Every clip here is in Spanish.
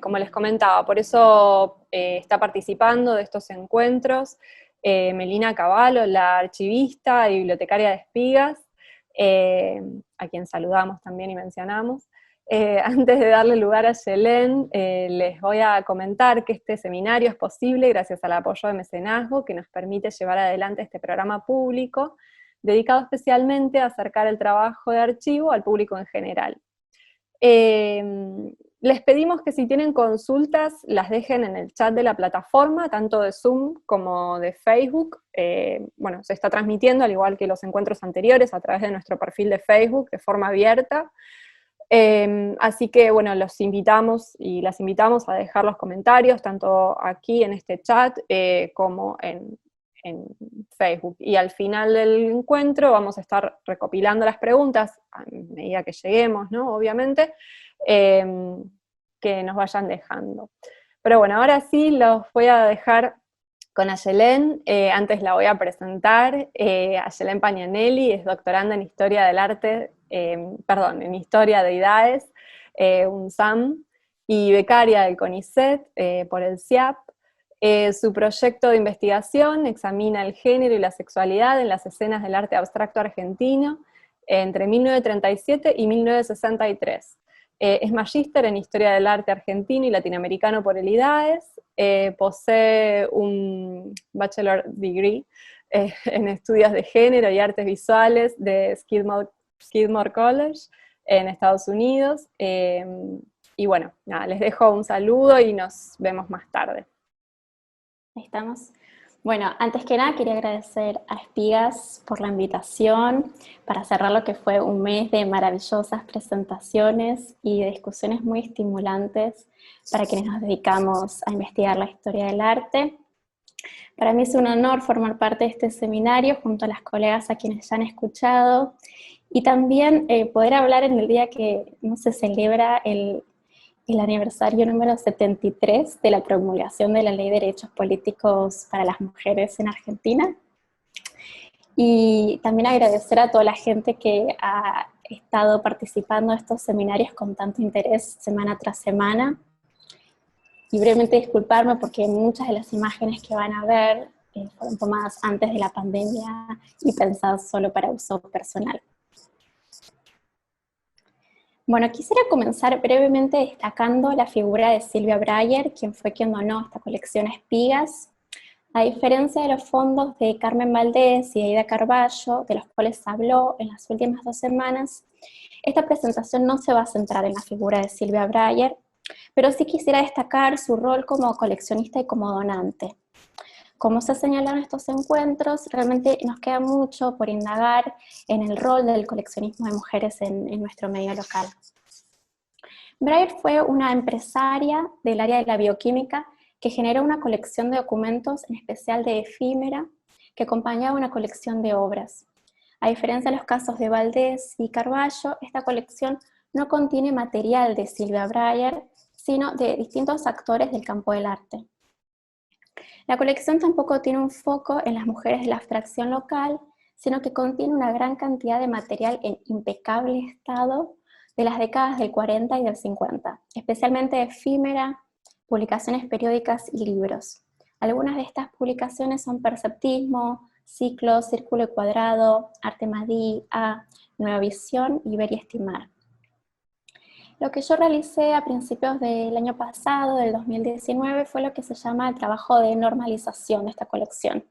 como les comentaba, por eso está participando de estos encuentros Melina Cavallo, la archivista y bibliotecaria de Espigas, a quien saludamos también y mencionamos. Antes de darle lugar a Yelén, les voy a comentar que este seminario es posible gracias al apoyo de mecenazgo que nos permite llevar adelante este programa público, dedicado especialmente a acercar el trabajo de archivo al público en general. Les pedimos que si tienen consultas las dejen en el chat de la plataforma, tanto de Zoom como de Facebook. Bueno, se está transmitiendo, al igual que los encuentros anteriores, a través de nuestro perfil de Facebook, de forma abierta. Así que, bueno, los invitamos y las invitamos a dejar los comentarios, tanto aquí en este chat como en Facebook. Y al final del encuentro vamos a estar recopilando las preguntas, a medida que lleguemos, ¿no? Obviamente, que nos vayan dejando. Pero bueno, ahora sí los voy a dejar con Ayelén. Antes la voy a presentar. Ayelén Pagnanelli es doctoranda en Historia del Arte, en Historia de IDAES, UNSAM, y becaria del CONICET por el CIAP. Su proyecto de investigación examina el género y la sexualidad en las escenas del arte abstracto argentino entre 1937 y 1963. Es magíster en Historia del Arte Argentino y Latinoamericano por el IDAES, posee un Bachelor Degree en Estudios de Género y Artes Visuales de Skidmore College en Estados Unidos, y bueno, nada, les dejo un saludo y nos vemos más tarde. Ahí estamos. Bueno, antes que nada quería agradecer a Espigas por la invitación para cerrar lo que fue un mes de maravillosas presentaciones y de discusiones muy estimulantes para quienes nos dedicamos a investigar la historia del arte. Para mí es un honor formar parte de este seminario junto a las colegas a quienes ya han escuchado y también poder hablar en el día que no se celebra el aniversario número 73 de la promulgación de la Ley de Derechos Políticos para las Mujeres en Argentina. Y también agradecer a toda la gente que ha estado participando de estos seminarios con tanto interés semana tras semana. Y brevemente disculparme porque muchas de las imágenes que van a ver fueron tomadas antes de la pandemia y pensadas solo para uso personal. Bueno, quisiera comenzar brevemente destacando la figura de Silvia Breyer, quien fue quien donó esta colección Espigas. A diferencia de los fondos de Carmen Valdés y Aida Carballo, de los cuales habló en las últimas 2 semanas, esta presentación no se va a centrar en la figura de Silvia Breyer, pero sí quisiera destacar su rol como coleccionista y como donante. Como se ha señalado en estos encuentros, realmente nos queda mucho por indagar en el rol del coleccionismo de mujeres en nuestro medio local. Breyer fue una empresaria del área de la bioquímica que generó una colección de documentos, en especial de efímera, que acompañaba una colección de obras. A diferencia de los casos de Valdés y Carballo, esta colección no contiene material de Silvia Breyer, sino de distintos actores del campo del arte. La colección tampoco tiene un foco en las mujeres de la abstracción local, sino que contiene una gran cantidad de material en impecable estado de las décadas del 40 y del 50, especialmente efímera, publicaciones periódicas y libros. Algunas de estas publicaciones son Perceptismo, Ciclo, Círculo y Cuadrado, Arte Madí, A, Nueva Visión y Ver y Estimar. Lo que yo realicé a principios del año pasado, del 2019, fue lo que se llama el trabajo de normalización de esta colección,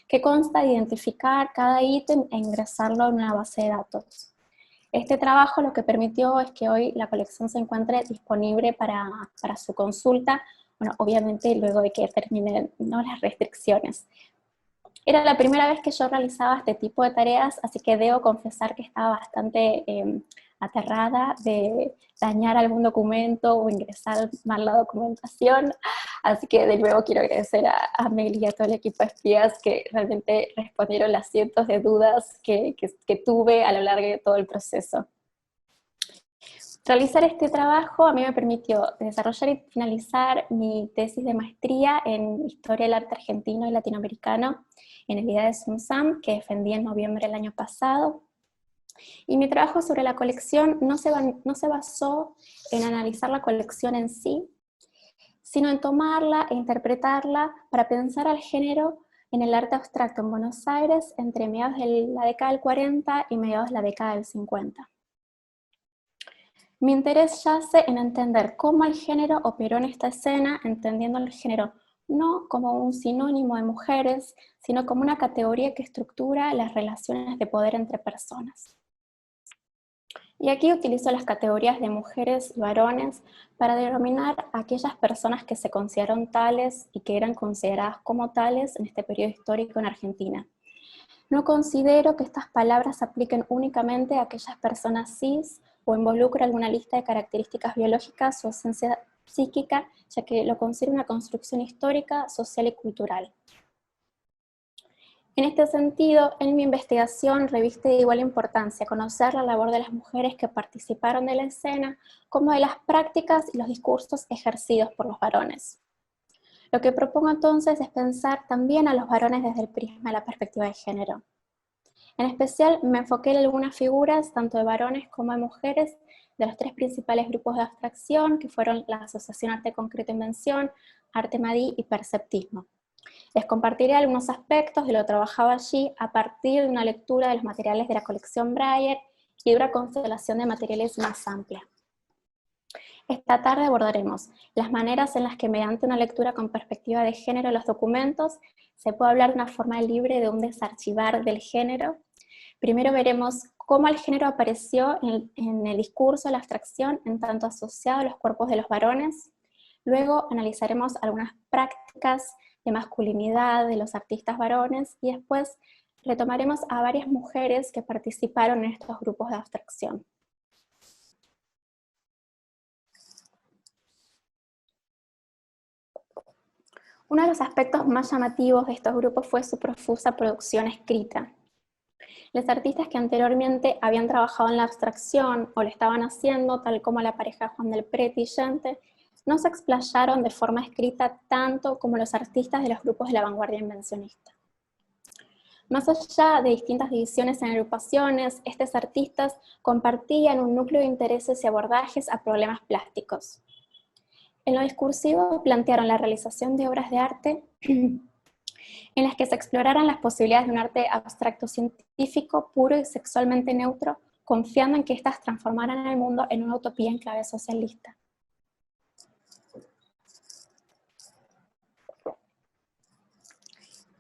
que consta de identificar cada ítem e ingresarlo en una base de datos. Este trabajo lo que permitió es que hoy la colección se encuentre disponible para su consulta, bueno, obviamente luego de que terminen, ¿no?, las restricciones. Era la primera vez que yo realizaba este tipo de tareas, así que debo confesar que estaba bastante aterrada de dañar algún documento o ingresar mal la documentación, así que de nuevo quiero agradecer a Mel y a todo el equipo de Espigas que realmente respondieron las cientos de dudas que tuve a lo largo de todo el proceso. Realizar este trabajo a mí me permitió desarrollar y finalizar mi tesis de maestría en Historia del Arte Argentino y Latinoamericano en el IDAES UNSAM, que defendí en noviembre del año pasado. Y mi trabajo sobre la colección no se basó en analizar la colección en sí, sino en tomarla e interpretarla para pensar al género en el arte abstracto en Buenos Aires entre mediados de la década del 40 y mediados de la década del 50. Mi interés yace en entender cómo el género operó en esta escena, entendiendo el género no como un sinónimo de mujeres, sino como una categoría que estructura las relaciones de poder entre personas. Y aquí utilizo las categorías de mujeres y varones para denominar a aquellas personas que se consideraron tales y que eran consideradas como tales en este periodo histórico en Argentina. No considero que estas palabras se apliquen únicamente a aquellas personas cis o involucren alguna lista de características biológicas o esencia psíquica, ya que lo considero una construcción histórica, social y cultural. En este sentido, en mi investigación reviste de igual importancia conocer la labor de las mujeres que participaron de la escena, como de las prácticas y los discursos ejercidos por los varones. Lo que propongo entonces es pensar también a los varones desde el prisma de la perspectiva de género. En especial me enfoqué en algunas figuras, tanto de varones como de mujeres, de los tres principales grupos de abstracción, que fueron la Asociación Arte Concreto Invención, Arte Madí y Perceptismo. Les compartiré algunos aspectos de lo trabajado allí a partir de una lectura de los materiales de la colección Breyer y de una constelación de materiales más amplia. Esta tarde abordaremos las maneras en las que mediante una lectura con perspectiva de género de los documentos se puede hablar de una forma libre de un desarchivar del género. Primero veremos cómo el género apareció en el discurso de la abstracción en tanto asociado a los cuerpos de los varones. Luego analizaremos algunas prácticas de masculinidad de los artistas varones y después retomaremos a varias mujeres que participaron en estos grupos de abstracción. Uno de los aspectos más llamativos de estos grupos fue su profusa producción escrita. Los artistas que anteriormente habían trabajado en la abstracción o lo estaban haciendo, tal como la pareja Juan del Prete y Gente, no se explayaron de forma escrita tanto como los artistas de los grupos de la vanguardia invencionista. Más allá de distintas divisiones en agrupaciones, estos artistas compartían un núcleo de intereses y abordajes a problemas plásticos. En lo discursivo plantearon la realización de obras de arte en las que se exploraran las posibilidades de un arte abstracto científico, puro y sexualmente neutro, confiando en que éstas transformaran el mundo en una utopía en clave socialista.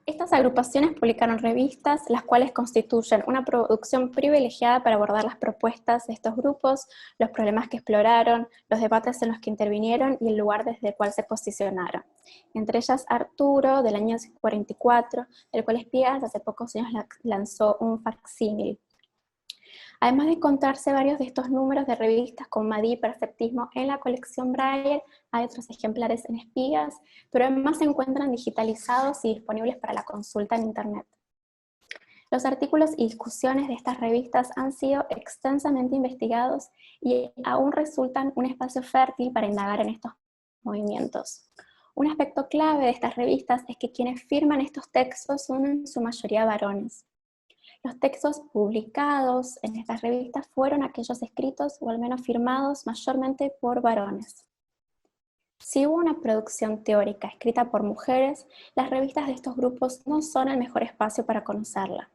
Estas agrupaciones publicaron revistas, las cuales constituyen una producción privilegiada para abordar las propuestas de estos grupos, los problemas que exploraron, los debates en los que intervinieron y el lugar desde el cual se posicionaron. Entre ellas Arturo, del año 44, del cual Espigas hace pocos años lanzó un facsímil. Además de encontrarse varios de estos números de revistas con Madí y Perceptismo en la colección Breyer, hay otros ejemplares en Espigas, pero además se encuentran digitalizados y disponibles para la consulta en Internet. Los artículos y discusiones de estas revistas han sido extensamente investigados y aún resultan un espacio fértil para indagar en estos movimientos. Un aspecto clave de estas revistas es que quienes firman estos textos son en su mayoría varones. Los textos publicados en estas revistas fueron aquellos escritos o al menos firmados mayormente por varones. Si hubo una producción teórica escrita por mujeres, las revistas de estos grupos no son el mejor espacio para conocerla.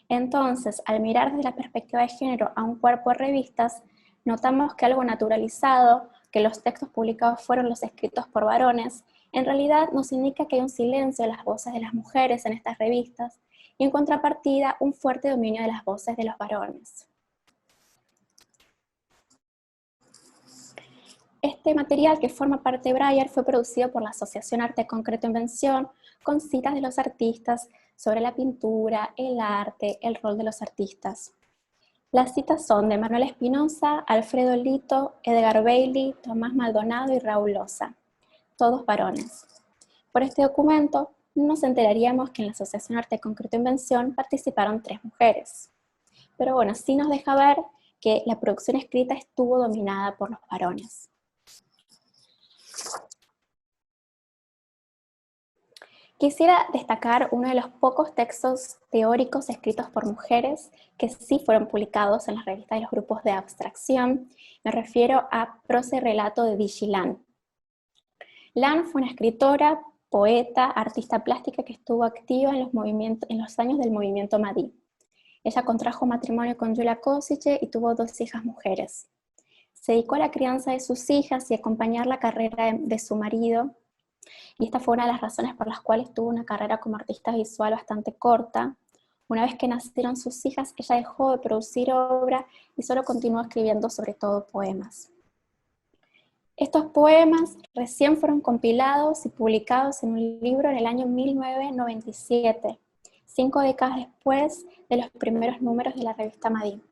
Entonces, al mirar desde la perspectiva de género a un cuerpo de revistas, notamos que algo naturalizado, que los textos publicados fueron los escritos por varones, en realidad nos indica que hay un silencio de las voces de las mujeres en estas revistas, y en contrapartida, un fuerte dominio de las voces de los varones. Este material, que forma parte de Breyer, fue producido por la Asociación Arte Concreto Invención, con citas de los artistas sobre la pintura, el arte, el rol de los artistas. Las citas son de Manuel Espinosa, Alfredo Lito, Edgar Bailey, Tomás Maldonado y Raúl Loza, todos varones. Por este documento, nos enteraríamos que en la Asociación Arte Concreto Invención participaron 3 mujeres. Pero bueno, sí nos deja ver que la producción escrita estuvo dominada por los varones. Quisiera destacar uno de los pocos textos teóricos escritos por mujeres que sí fueron publicados en las revistas de los grupos de abstracción. Me refiero a Prosa y Relato de Vigilán. Lan fue una escritora, poeta, artista plástica que estuvo activa en los años del movimiento Mahdi. Ella contrajo matrimonio con Julia Košiće y tuvo 2 hijas mujeres. Se dedicó a la crianza de sus hijas y a acompañar la carrera de su marido, y esta fue una de las razones por las cuales tuvo una carrera como artista visual bastante corta. Una vez que nacieron sus hijas, ella dejó de producir obra y solo continuó escribiendo sobre todo poemas. Estos poemas recién fueron compilados y publicados en un libro en el año 1997, 5 décadas después de los primeros números de la revista Mahdi.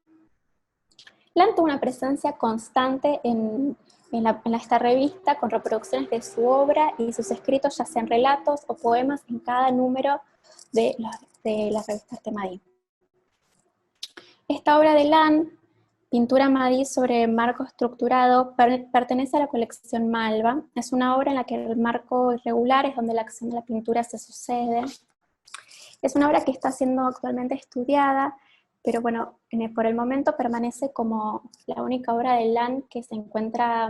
Lan tuvo una presencia constante en esta revista, con reproducciones de su obra y sus escritos, ya sean relatos o poemas, en cada número de las revistas de Mahdi. Esta obra de Lan, Pintura Mahdi sobre marco estructurado, pertenece a la colección Malva. Es una obra en la que el marco irregular es donde la acción de la pintura se sucede. Es una obra que está siendo actualmente estudiada, pero bueno, por el momento permanece como la única obra de Lan que se encuentra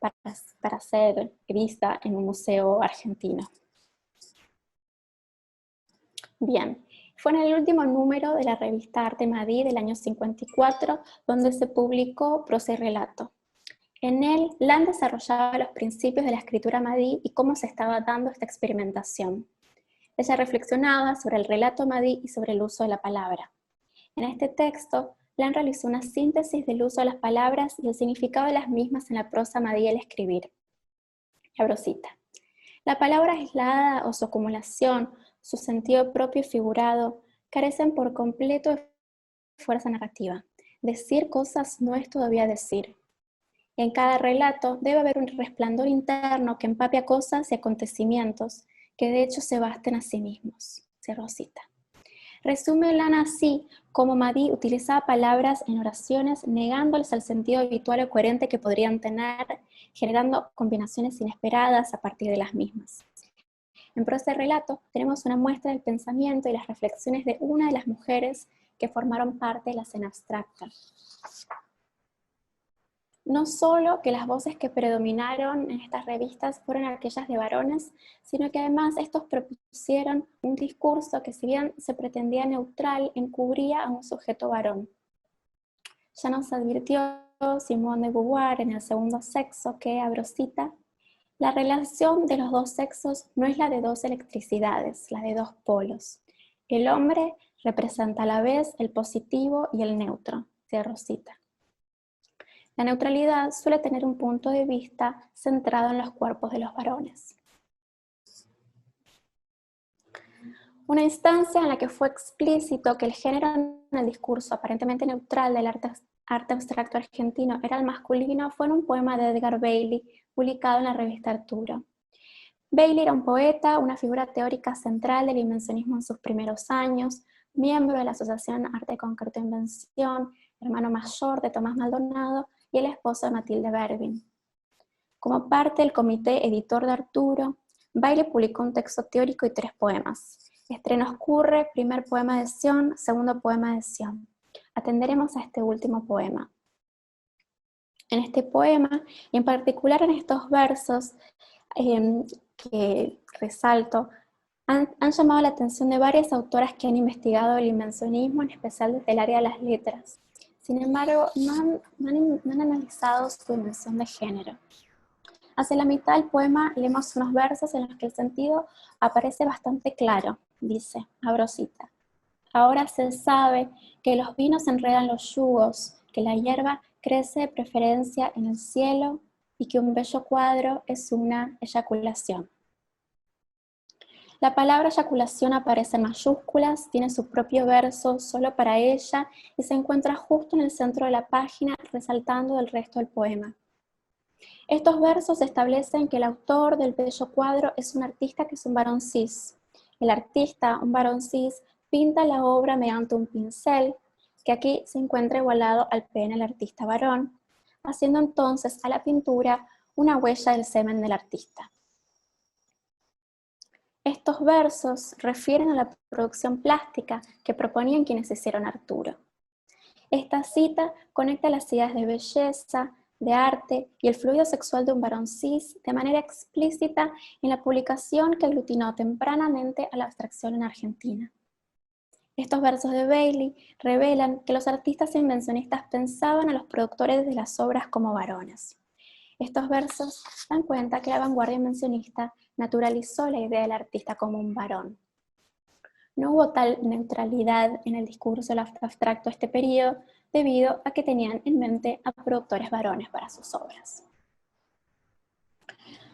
para ser vista en un museo argentino. Bien, fue en el último número de la revista Arte Mahdi del año 54 donde se publicó Prosa y Relato. En él, Lan desarrollaba los principios de la escritura Mahdi y cómo se estaba dando esta experimentación. Ella reflexionaba sobre el relato Mahdi y sobre el uso de la palabra. En este texto, Lan realizó una síntesis del uso de las palabras y el significado de las mismas en la prosa Mahdi al escribir. Abro cita. La palabra aislada o su acumulación, su sentido propio y figurado, carecen por completo de fuerza narrativa. Decir cosas no es todavía decir. En cada relato debe haber un resplandor interno que empape a cosas y acontecimientos, que de hecho se basten a sí mismos. Cierro cita. Resume Lan así como Mahdi utilizaba palabras en oraciones negándoles el sentido habitual o coherente que podrían tener, generando combinaciones inesperadas a partir de las mismas. En Prosa y Relato tenemos una muestra del pensamiento y las reflexiones de una de las mujeres que formaron parte de la escena abstracta. No solo que las voces que predominaron en estas revistas fueron aquellas de varones, sino que además estos propusieron un discurso que, si bien se pretendía neutral, encubría a un sujeto varón. Ya nos advirtió Simone de Beauvoir en El segundo sexo que, abro cita, la relación de los 2 sexos no es la de 2 electricidades, la de 2 polos. El hombre representa a la vez el positivo y el neutro. Cierro cita. La neutralidad suele tener un punto de vista centrado en los cuerpos de los varones. Una instancia en la que fue explícito que el género en el discurso aparentemente neutral del arte abstracto argentino era el masculino fue en un poema de Edgar Bailey, publicado en la revista Arturo. Bailey era un poeta, una figura teórica central del invencionismo en sus primeros años, miembro de la Asociación Arte Concreto e Invención, hermano mayor de Tomás Maldonado y el esposo de Matilde Bervin. Como parte del comité editor de Arturo, Bailey publicó un texto teórico y 3 poemas. Estreno Oscurre, primer poema de Sion, segundo poema de Sion. Atenderemos a este último poema. En este poema, y en particular en estos versos que resalto, han llamado la atención de varias autoras que han investigado el invencionismo, en especial desde el área de las letras. Sin embargo, no han analizado su dimensión de género. Hacia la mitad del poema leemos unos versos en los que el sentido aparece bastante claro. Dice, abro cita, ahora se sabe que los vinos enredan los yugos, que la hierba crece de preferencia en el cielo y que un bello cuadro es una eyaculación. La palabra eyaculación aparece en mayúsculas, tiene su propio verso solo para ella y se encuentra justo en el centro de la página, resaltando del resto del poema. Estos versos establecen que el autor del bello cuadro es un artista que es un varón cis. El artista, un varón cis, pinta la obra mediante un pincel, que aquí se encuentra igualado al pene del artista varón, haciendo entonces a la pintura una huella del semen del artista. Estos versos refieren a la producción plástica que proponían quienes hicieron Arturo. Esta cita conecta las ideas de belleza, de arte y el fluido sexual de un varón cis de manera explícita en la publicación que aglutinó tempranamente a la abstracción en Argentina. Estos versos de Bailey revelan que los artistas invencionistas pensaban a los productores de las obras como varones. Estos versos dan cuenta que la vanguardia invencionista naturalizó la idea del artista como un varón. No hubo tal neutralidad en el discurso abstracto de este periodo debido a que tenían en mente a productores varones para sus obras.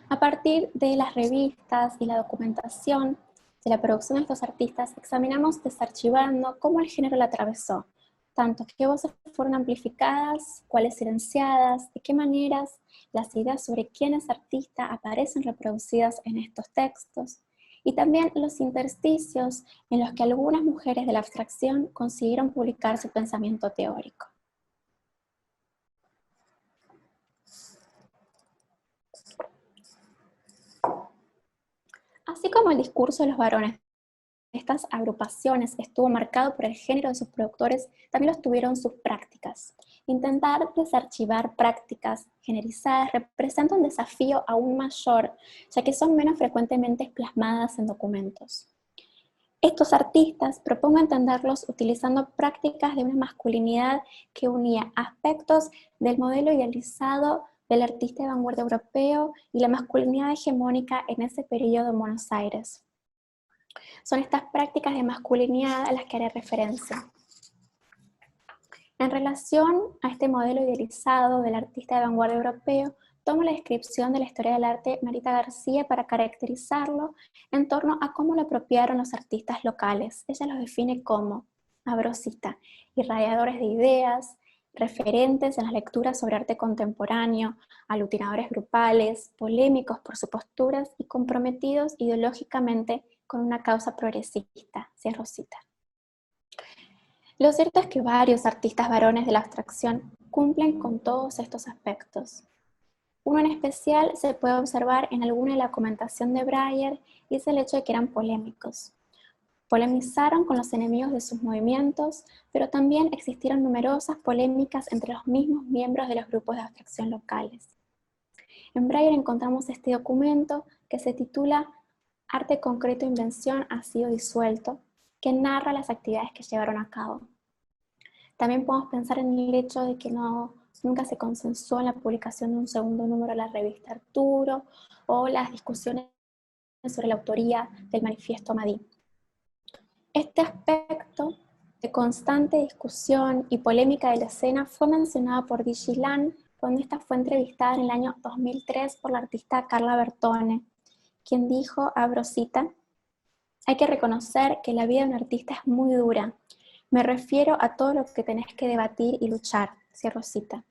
A partir de las revistas y la documentación de la producción de estos artistas, examinamos desarchivando cómo el género la atravesó, tanto qué voces fueron amplificadas, cuáles silenciadas, de qué maneras las ideas sobre quién es artista aparecen reproducidas en estos textos, y también los intersticios en los que algunas mujeres de la abstracción consiguieron publicar su pensamiento teórico. Así como el discurso de los varones de estas agrupaciones estuvo marcado por el género de sus productores, también lo tuvieron sus prácticas. Intentar desarchivar prácticas generizadas representa un desafío aún mayor, ya que son menos frecuentemente plasmadas en documentos. Estos artistas propongo entenderlos utilizando prácticas de una masculinidad que unía aspectos del modelo idealizado del artista de vanguardia europeo y la masculinidad hegemónica en ese periodo en Buenos Aires. Son estas prácticas de masculinidad a las que haré referencia. En relación a este modelo idealizado del artista de vanguardia europeo, tomo la descripción de la historia del arte Marita García para caracterizarlo en torno a cómo lo apropiaron los artistas locales. Ella los define como, abro cita, irradiadores de ideas, referentes en las lecturas sobre arte contemporáneo, aglutinadores grupales, polémicos por sus posturas y comprometidos ideológicamente con una causa progresista, cierro cita. Lo cierto es que varios artistas varones de la abstracción cumplen con todos estos aspectos. Uno en especial se puede observar en alguna de la comentación de Breyer y es el hecho de que eran polémicos. Polemizaron con los enemigos de sus movimientos, pero también existieron numerosas polémicas entre los mismos miembros de los grupos de abstracción locales. En Breyer encontramos este documento que se titula Arte concreto e invención ha sido disuelto, que narra las actividades que llevaron a cabo. También podemos pensar en el hecho de que nunca se consensuó en la publicación de un segundo número de la revista Arturo o las discusiones sobre la autoría del manifiesto Madí. Este aspecto de constante discusión y polémica de la escena fue mencionado por Di Gillan cuando esta fue entrevistada en el año 2003 por la artista Carla Bertone, quien dijo, abro cita, hay que reconocer que la vida de un artista es muy dura. Me refiero a todo lo que tenés que debatir y luchar, cierro cita.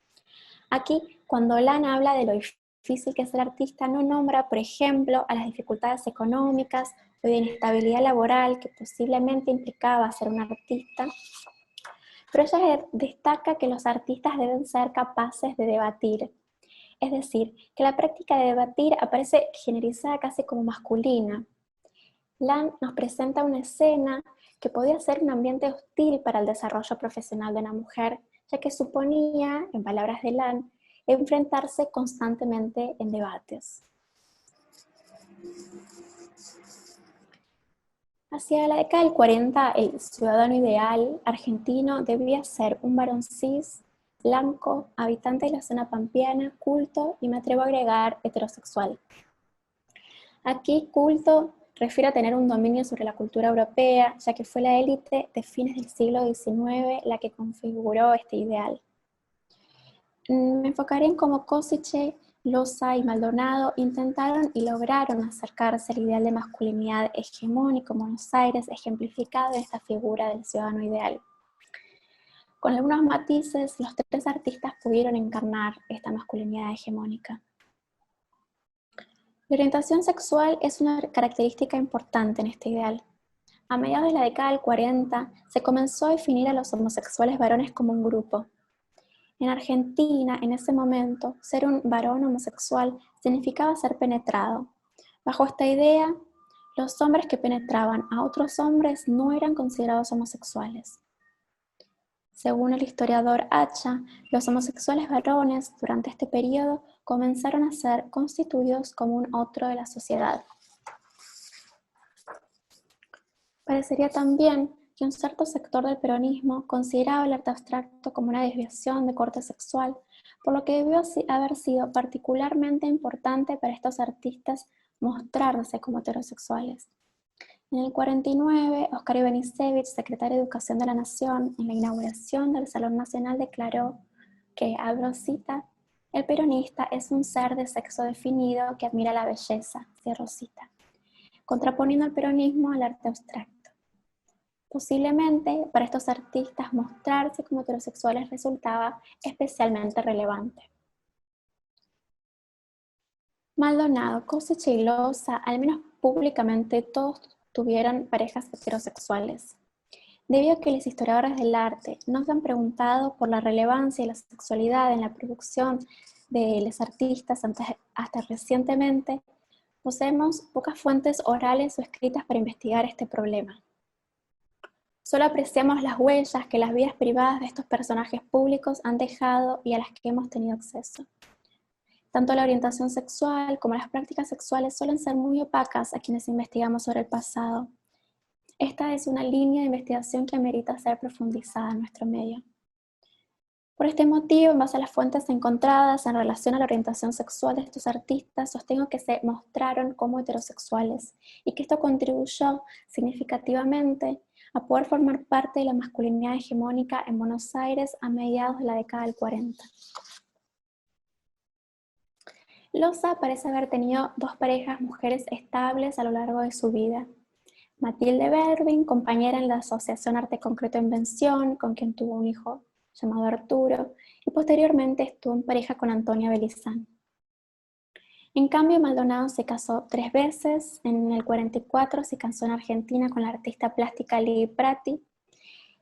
Aquí, cuando Lan habla de lo difícil que es ser artista, no nombra, por ejemplo, a las dificultades económicas o de inestabilidad laboral que posiblemente implicaba ser un artista, pero ella destaca que los artistas deben ser capaces de debatir. Es decir, que la práctica de debatir aparece generalizada casi como masculina. Lan nos presenta una escena que podía ser un ambiente hostil para el desarrollo profesional de una mujer, ya que suponía, en palabras de Lan, enfrentarse constantemente en debates. Hacia la década del 40, el ciudadano ideal argentino debía ser un varón cis, blanco, habitante de la zona pampeana, culto y me atrevo a agregar heterosexual. Aquí culto refiere a tener un dominio sobre la cultura europea, ya que fue la élite de fines del siglo XIX la que configuró este ideal. Me enfocaré en cómo Kossice, Loza y Maldonado intentaron y lograron acercarse al ideal de masculinidad hegemónico en Buenos Aires, ejemplificado en esta figura del ciudadano ideal. Con algunos matices, los tres artistas pudieron encarnar esta masculinidad hegemónica. La orientación sexual es una característica importante en este ideal. A mediados de la década del 40 se comenzó a definir a los homosexuales varones como un grupo. En Argentina, en ese momento, ser un varón homosexual significaba ser penetrado. Bajo esta idea, los hombres que penetraban a otros hombres no eran considerados homosexuales. Según el historiador Hacha, los homosexuales varones durante este periodo comenzaron a ser constituidos como un otro de la sociedad. Parecería también que un cierto sector del peronismo consideraba el arte abstracto como una desviación de corte sexual, por lo que debió haber sido particularmente importante para estos artistas mostrarse como heterosexuales. En el 49, Óscar Ivanisevich, secretario de Educación de la Nación, en la inauguración del Salón Nacional declaró que, abro cita, el peronista es un ser de sexo definido que admira la belleza, cierro cita, contraponiendo el peronismo al arte abstracto. Posiblemente para estos artistas mostrarse como heterosexuales resultaba especialmente relevante. Maldonado, Košić y Loza, al menos públicamente, todos tuvieron parejas heterosexuales. Debido a que los historiadores del arte no se han preguntado por la relevancia de la sexualidad en la producción de los artistas hasta recientemente, poseemos pocas fuentes orales o escritas para investigar este problema. Solo apreciamos las huellas que las vidas privadas de estos personajes públicos han dejado y a las que hemos tenido acceso. Tanto la orientación sexual como las prácticas sexuales suelen ser muy opacas a quienes investigamos sobre el pasado. Esta es una línea de investigación que amerita ser profundizada en nuestro medio. Por este motivo, en base a las fuentes encontradas en relación a la orientación sexual de estos artistas, sostengo que se mostraron como heterosexuales y que esto contribuyó significativamente a poder formar parte de la masculinidad hegemónica en Buenos Aires a mediados de la década del 40. Loza parece haber tenido dos parejas mujeres estables a lo largo de su vida. Matilde Bervin, compañera en la Asociación Arte Concreto e Invención, con quien tuvo un hijo llamado Arturo, y posteriormente estuvo en pareja con Antonia Belizán. En cambio, Maldonado se casó 3 veces. En el 44 se casó en Argentina con la artista plástica Lili Prati,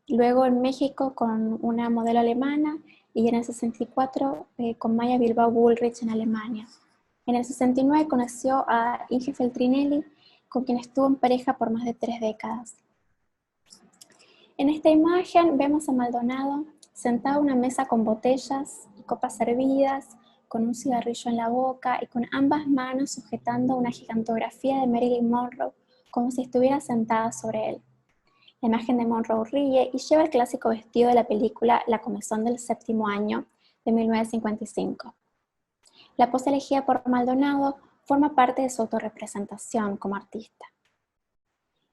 luego en México con una modelo alemana, y en el 64 con Maya Bilbao Bullrich en Alemania. En el 69 conoció a Inge Feltrinelli, con quien estuvo en pareja por más de 3 décadas. En esta imagen vemos a Maldonado sentado a una mesa con botellas y copas servidas, con un cigarrillo en la boca y con ambas manos sujetando una gigantografía de Marilyn Monroe, como si estuviera sentada sobre él. La imagen de Monroe ríe y lleva el clásico vestido de la película La comezón del séptimo año, de 1955. La pose elegida por Maldonado forma parte de su autorrepresentación como artista.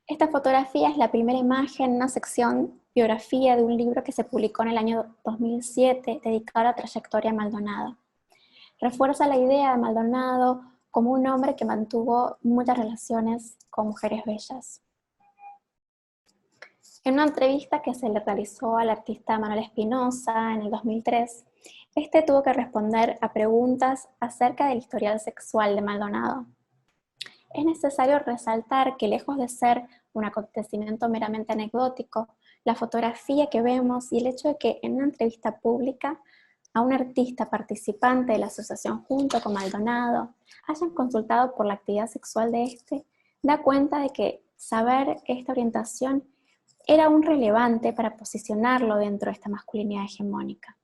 Esta fotografía es la primera imagen en una sección biografía de un libro que se publicó en el año 2007 dedicado a la trayectoria de Maldonado. Refuerza la idea de Maldonado como un hombre que mantuvo muchas relaciones con mujeres bellas. En una entrevista que se le realizó al artista Manuel Espinosa en el 2003, este tuvo que responder a preguntas acerca del historial sexual de Maldonado. Es necesario resaltar que, lejos de ser un acontecimiento meramente anecdótico, la fotografía que vemos y el hecho de que en una entrevista pública a un artista participante de la asociación junto con Maldonado hayan consultado por la actividad sexual de este, da cuenta de que saber esta orientación era aún relevante para posicionarlo dentro de esta masculinidad hegemónica.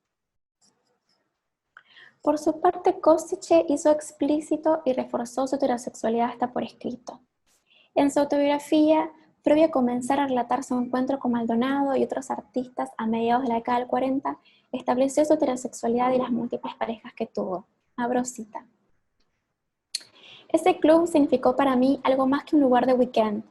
Por su parte, Košić hizo explícito y reforzó su heterosexualidad hasta por escrito. En su autobiografía, previo a comenzar a relatar su encuentro con Maldonado y otros artistas a mediados de la década del 40, estableció su heterosexualidad y las múltiples parejas que tuvo. Abro cita. Ese club significó para mí algo más que un lugar de weekend.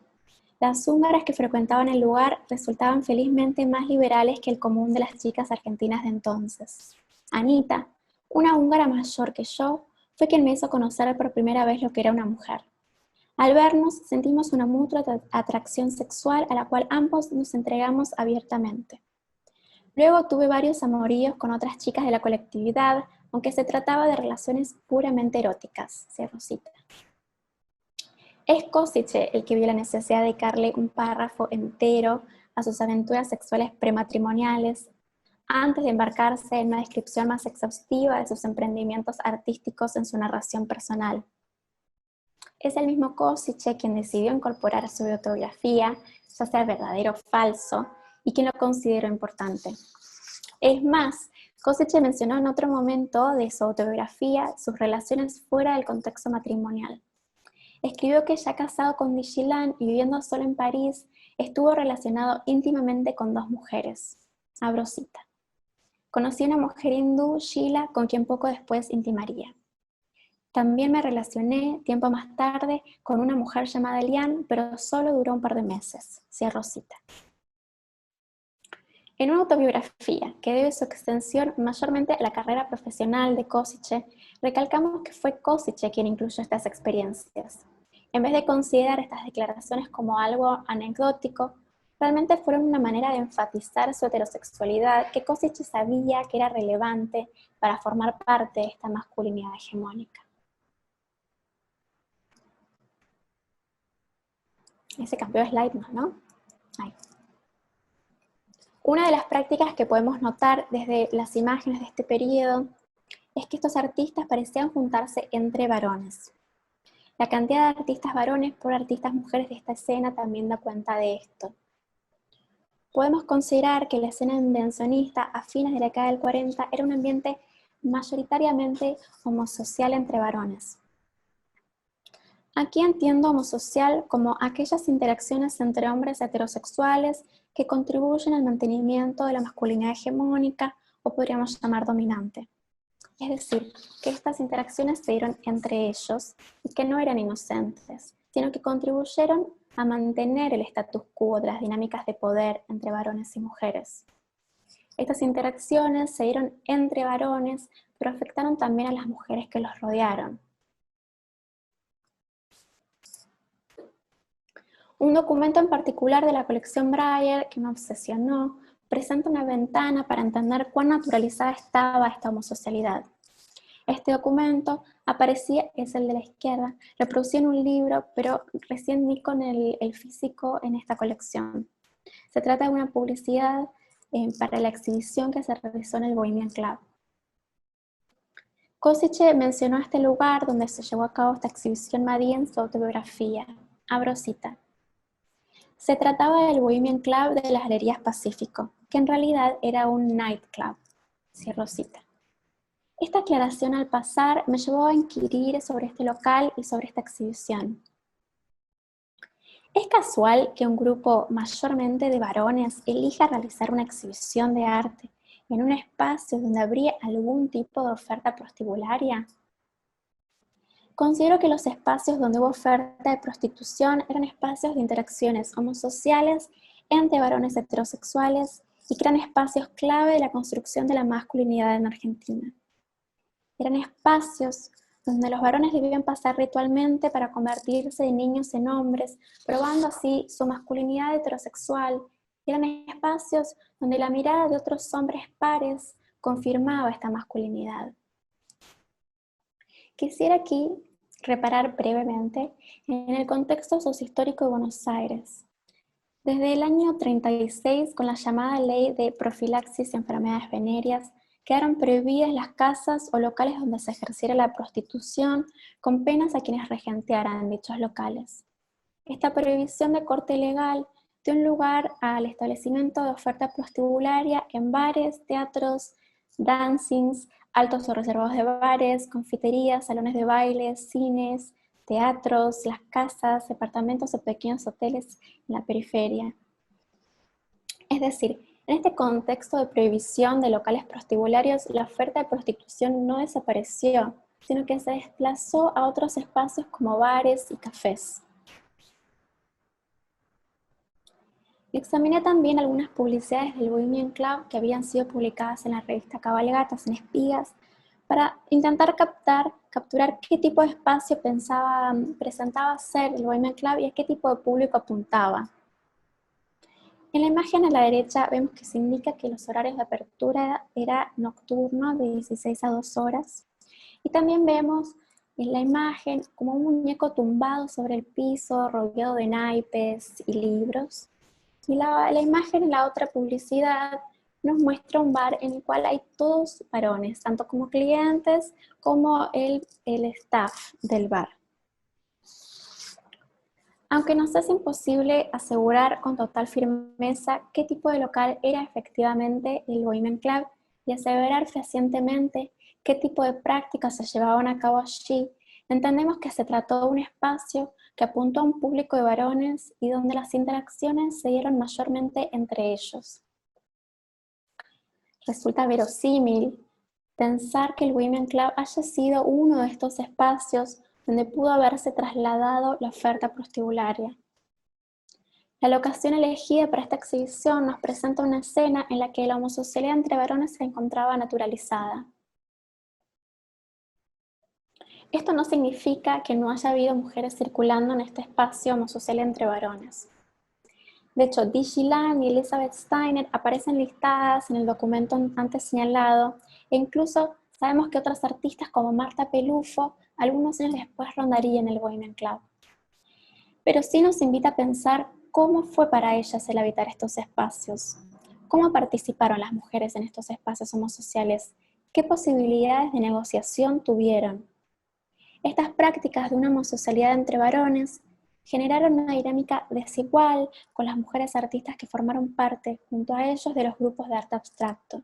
Las húngaras que frecuentaban el lugar resultaban felizmente más liberales que el común de las chicas argentinas de entonces. Anita, una húngara mayor que yo, fue quien me hizo conocer por primera vez lo que era una mujer. Al vernos, sentimos una mutua atracción sexual a la cual ambos nos entregamos abiertamente. Luego tuve varios amoríos con otras chicas de la colectividad, aunque se trataba de relaciones puramente eróticas. Cierro cita. Es Košić el que vio la necesidad de dedicarle un párrafo entero a sus aventuras sexuales prematrimoniales, antes de embarcarse en una descripción más exhaustiva de sus emprendimientos artísticos en su narración personal. Es el mismo Košić quien decidió incorporar a su autobiografía, ya sea verdadero o falso, y quien lo consideró importante. Es más, Košice mencionó en otro momento de su autobiografía sus relaciones fuera del contexto matrimonial. Escribió que ya casado con Djilán y viviendo solo en París, estuvo relacionado íntimamente con dos mujeres. Abro cita. Conocí a una mujer hindú, Sheila, con quien poco después intimaría. También me relacioné, tiempo más tarde, con una mujer llamada Lian, pero solo duró un par de meses. Cierro cita. En una autobiografía que debe su extensión mayormente a la carrera profesional de Košice, recalcamos que fue Košice quien incluyó estas experiencias. En vez de considerar estas declaraciones como algo anecdótico, realmente fueron una manera de enfatizar su heterosexualidad que Košice sabía que era relevante para formar parte de esta masculinidad hegemónica. Ese cambió de slide, ¿no? Ahí. Una de las prácticas que podemos notar desde las imágenes de este periodo es que estos artistas parecían juntarse entre varones. La cantidad de artistas varones por artistas mujeres de esta escena también da cuenta de esto. Podemos considerar que la escena invencionista a fines de la década del 40 era un ambiente mayoritariamente homosocial entre varones. Aquí entiendo homosocial como aquellas interacciones entre hombres heterosexuales que contribuyen al mantenimiento de la masculinidad hegemónica o podríamos llamar dominante. Es decir, que estas interacciones se dieron entre ellos y que no eran inocentes, sino que contribuyeron a mantener el status quo de las dinámicas de poder entre varones y mujeres. Estas interacciones se dieron entre varones, pero afectaron también a las mujeres que los rodearon. Un documento en particular de la colección Breyer, que me obsesionó, presenta una ventana para entender cuán naturalizada estaba esta homosocialidad. Este documento aparecía, es el de la izquierda, reproducía en un libro, pero recién di con el físico en esta colección. Se trata de una publicidad para la exhibición que se realizó en el Bohemian Club. Košice mencionó este lugar donde se llevó a cabo esta exhibición Madí en su autobiografía. Abro cita. Se trataba del Bohemian Club de las Galerías Pacífico, que en realidad era un nightclub. Cierro cita. Esta aclaración al pasar me llevó a inquirir sobre este local y sobre esta exhibición. ¿Es casual que un grupo mayormente de varones elija realizar una exhibición de arte en un espacio donde habría algún tipo de oferta prostibularia? Considero que los espacios donde hubo oferta de prostitución eran espacios de interacciones homosociales entre varones heterosexuales y que eran espacios clave de la construcción de la masculinidad en Argentina. Eran espacios donde los varones debían pasar ritualmente para convertirse de niños en hombres, probando así su masculinidad heterosexual. Eran espacios donde la mirada de otros hombres pares confirmaba esta masculinidad. Quisiera aquí reparar brevemente en el contexto sociohistórico de Buenos Aires. Desde el año 36, con la llamada Ley de Profilaxis y Enfermedades Venéreas, quedaron prohibidas las casas o locales donde se ejerciera la prostitución, con penas a quienes regentearan dichos locales. Esta prohibición de corte legal dio lugar al establecimiento de oferta prostibularia en bares, teatros, dancings, altos o reservados de bares, confiterías, salones de baile, cines, teatros, las casas, departamentos o pequeños hoteles en la periferia. Es decir, en este contexto de prohibición de locales prostibularios, la oferta de prostitución no desapareció, sino que se desplazó a otros espacios como bares y cafés. Examiné también algunas publicidades del Bohemian Club que habían sido publicadas en la revista Cabalgatas en Espigas para intentar capturar qué tipo de espacio presentaba ser el Bohemian Club y a qué tipo de público apuntaba. En la imagen a la derecha vemos que se indica que los horarios de apertura era nocturno de 16 a 2 horas. Y también vemos en la imagen como un muñeco tumbado sobre el piso, rodeado de naipes y libros. Y la imagen en la otra publicidad nos muestra un bar en el cual hay todos varones, tanto como clientes como el staff del bar. Aunque nos es imposible asegurar con total firmeza qué tipo de local era efectivamente el Women Club y aseverar fehacientemente qué tipo de prácticas se llevaban a cabo allí, entendemos que se trató de un espacio que apuntó a un público de varones y donde las interacciones se dieron mayormente entre ellos. Resulta verosímil pensar que el Women Club haya sido uno de estos espacios donde pudo haberse trasladado la oferta prostibularia. La locación elegida para esta exhibición nos presenta una escena en la que la homosexualidad entre varones se encontraba naturalizada. Esto no significa que no haya habido mujeres circulando en este espacio homosexual entre varones. De hecho, Dee Gillan y Elizabeth Steiner aparecen listadas en el documento antes señalado, e incluso sabemos que otras artistas como Marta Pelufo algunos años después rondarían el Women Club. Pero sí nos invita a pensar cómo fue para ellas el habitar estos espacios, cómo participaron las mujeres en estos espacios homosociales, qué posibilidades de negociación tuvieron. Estas prácticas de una homosexualidad entre varones generaron una dinámica desigual con las mujeres artistas que formaron parte, junto a ellos, de los grupos de arte abstracto.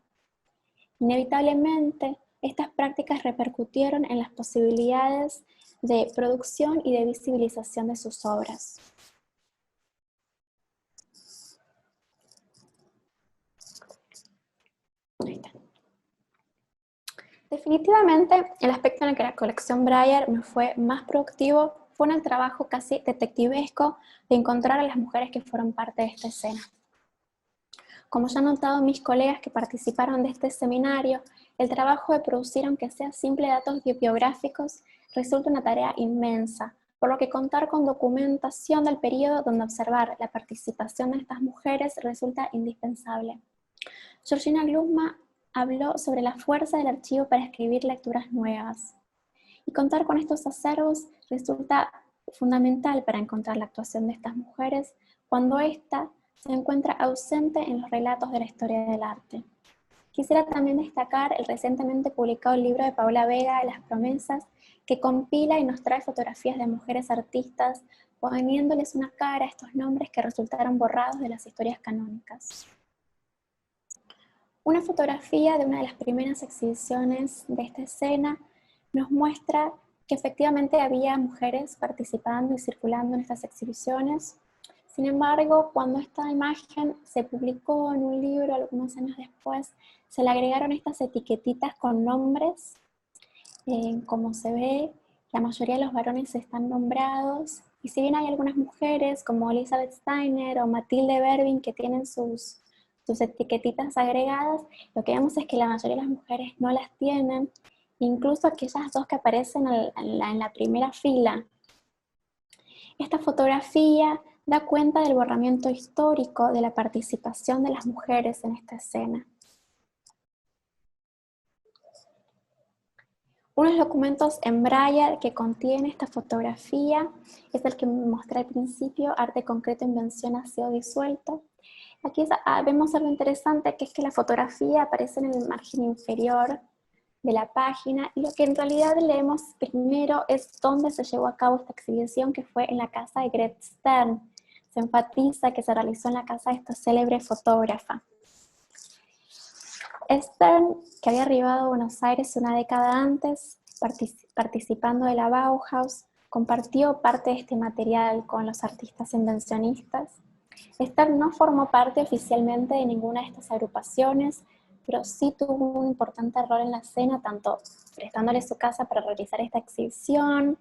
Inevitablemente, estas prácticas repercutieron en las posibilidades de producción y de visibilización de sus obras. Ahí está. Definitivamente, el aspecto en el que la colección Breyer me fue más productivo fue en el trabajo casi detectivesco de encontrar a las mujeres que fueron parte de esta escena. Como ya han notado mis colegas que participaron de este seminario, el trabajo de producir, aunque sea simple datos biográficos, resulta una tarea inmensa, por lo que contar con documentación del periodo donde observar la participación de estas mujeres resulta indispensable. Georgina Glusma habló sobre la fuerza del archivo para escribir lecturas nuevas. Y contar con estos acervos resulta fundamental para encontrar la actuación de estas mujeres cuando ésta se encuentra ausente en los relatos de la historia del arte. Quisiera también destacar el recientemente publicado libro de Paula Vega, Las Promesas, que compila y nos trae fotografías de mujeres artistas, poniéndoles una cara a estos nombres que resultaron borrados de las historias canónicas. Una fotografía de una de las primeras exhibiciones de esta escena nos muestra que efectivamente había mujeres participando y circulando en estas exhibiciones. Sin embargo, cuando esta imagen se publicó en un libro algunos años después, se le agregaron estas etiquetitas con nombres. Como se ve, la mayoría de los varones están nombrados, y si bien hay algunas mujeres como Elizabeth Steiner o Matilde Bervin que tienen sus etiquetitas agregadas, lo que vemos es que la mayoría de las mujeres no las tienen, incluso aquellas dos que aparecen en la primera fila. Esta fotografía da cuenta del borramiento histórico de la participación de las mujeres en esta escena. Uno de los documentos en Breyer que contiene esta fotografía es el que mostré al principio, Arte concreto, invención, ha sido disuelto. Aquí vemos algo interesante, que es que la fotografía aparece en el margen inferior de la página, y lo que en realidad leemos primero es dónde se llevó a cabo esta exhibición, que fue en la casa de Grete Stern. Se enfatiza que se realizó en la casa de esta célebre fotógrafa. Stern, que había arribado a Buenos Aires una década antes, participando de la Bauhaus, compartió parte de este material con los artistas invencionistas. Stern no formó parte oficialmente de ninguna de estas agrupaciones, pero sí tuvo un importante rol en la escena, tanto prestándole su casa para realizar esta exhibición,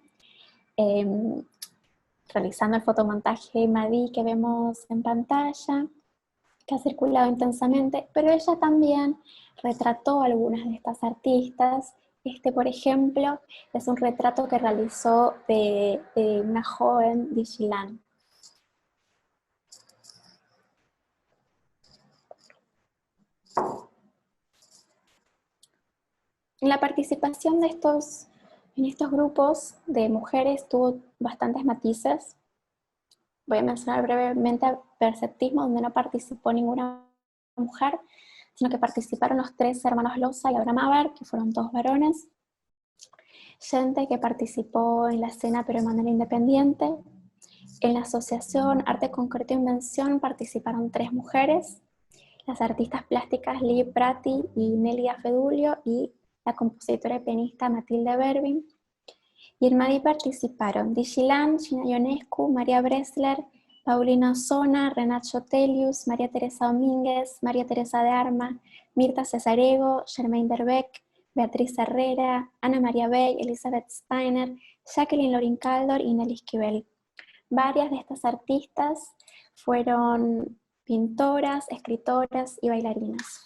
realizando el fotomontaje Madí que vemos en pantalla, que ha circulado intensamente, pero ella también retrató a algunas de estas artistas. Por ejemplo, es un retrato que realizó de una joven Dee Gillan. La participación en estos grupos de mujeres tuvo bastantes matices. Voy a mencionar brevemente Perceptismo, donde no participó ninguna mujer, sino que participaron los tres hermanos Loza y Abraham Aber, que fueron todos varones. Gente que participó en la escena pero de manera independiente. En la asociación Arte Concreto e Invención participaron 3 mujeres, las artistas plásticas Lili Prati y Nelia Fedulio y la compositora y pianista Matilde Berbin. Y en MADI participaron Digilan, Gina Ionescu, María Bressler, Paulina Osona, Renato Telius, María Teresa Domínguez, María Teresa de Arma, Mirta Cesarego, Germaine Derbeck, Beatriz Herrera, Ana María Bey, Elizabeth Steiner, Jacqueline Lorin Caldor y Nelly Esquivel. Varias de estas artistas fueron pintoras, escritoras y bailarinas.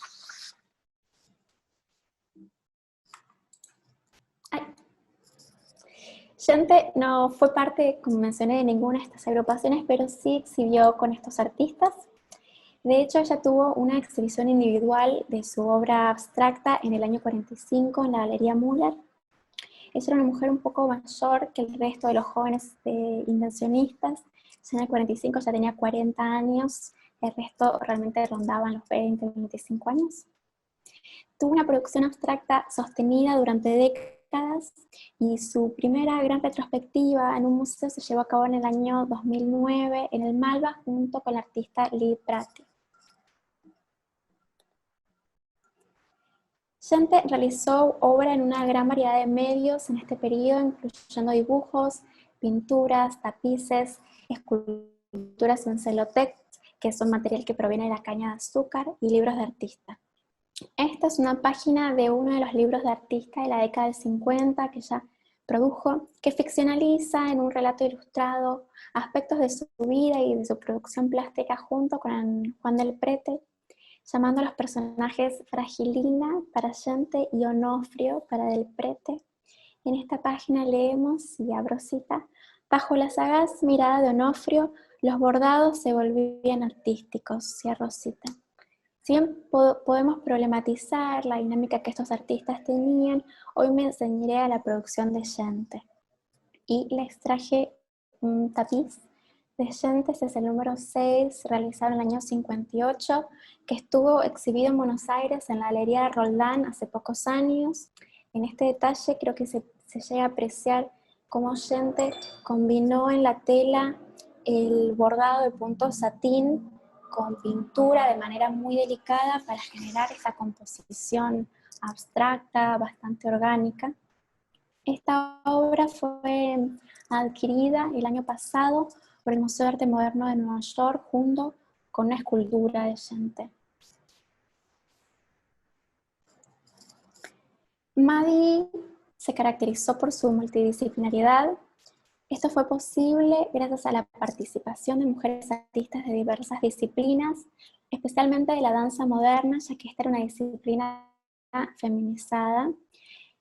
Gente no fue parte, como mencioné, de ninguna de estas agrupaciones, pero sí exhibió con estos artistas. De hecho, ella tuvo una exhibición individual de su obra abstracta en el año 45 en la Galería Müller. Ella era una mujer un poco mayor que el resto de los jóvenes invencionistas. Ya en el 45 ya tenía 40 años, el resto realmente rondaban los 20, 25 años. Tuvo una producción abstracta sostenida durante décadas y su primera gran retrospectiva en un museo se llevó a cabo en el año 2009 en el Malva junto con la artista Lili Prati. Gente realizó obra en una gran variedad de medios en este periodo, incluyendo dibujos, pinturas, tapices, esculturas en celotex, que es un material que proviene de la caña de azúcar, y libros de artista. Esta es una página de uno de los libros de artista de la década del 50 que ella produjo, que ficcionaliza en un relato ilustrado aspectos de su vida y de su producción plástica junto con Juan del Prete, llamando a los personajes Fragilina para Gente y Onofrio para Del Prete. En esta página leemos, y abro cita, bajo la sagaz mirada de Onofrio, los bordados se volvían artísticos, cierro cita. Si bien podemos problematizar la dinámica que estos artistas tenían, hoy me enseñaré a la producción de Gente. Y les traje un tapiz de Gente, es el número 6, realizado en el año 58, que estuvo exhibido en Buenos Aires en la Galería de Roldán hace pocos años. En este detalle creo que se llega a apreciar cómo Gente combinó en la tela el bordado de punto satín con pintura de manera muy delicada para generar esta composición abstracta, bastante orgánica. Esta obra fue adquirida el año pasado por el Museo de Arte Moderno de Nueva York junto con una escultura de Gente. MADI se caracterizó por su multidisciplinariedad. Esto fue posible gracias a la participación de mujeres artistas de diversas disciplinas, especialmente de la danza moderna, ya que esta era una disciplina feminizada.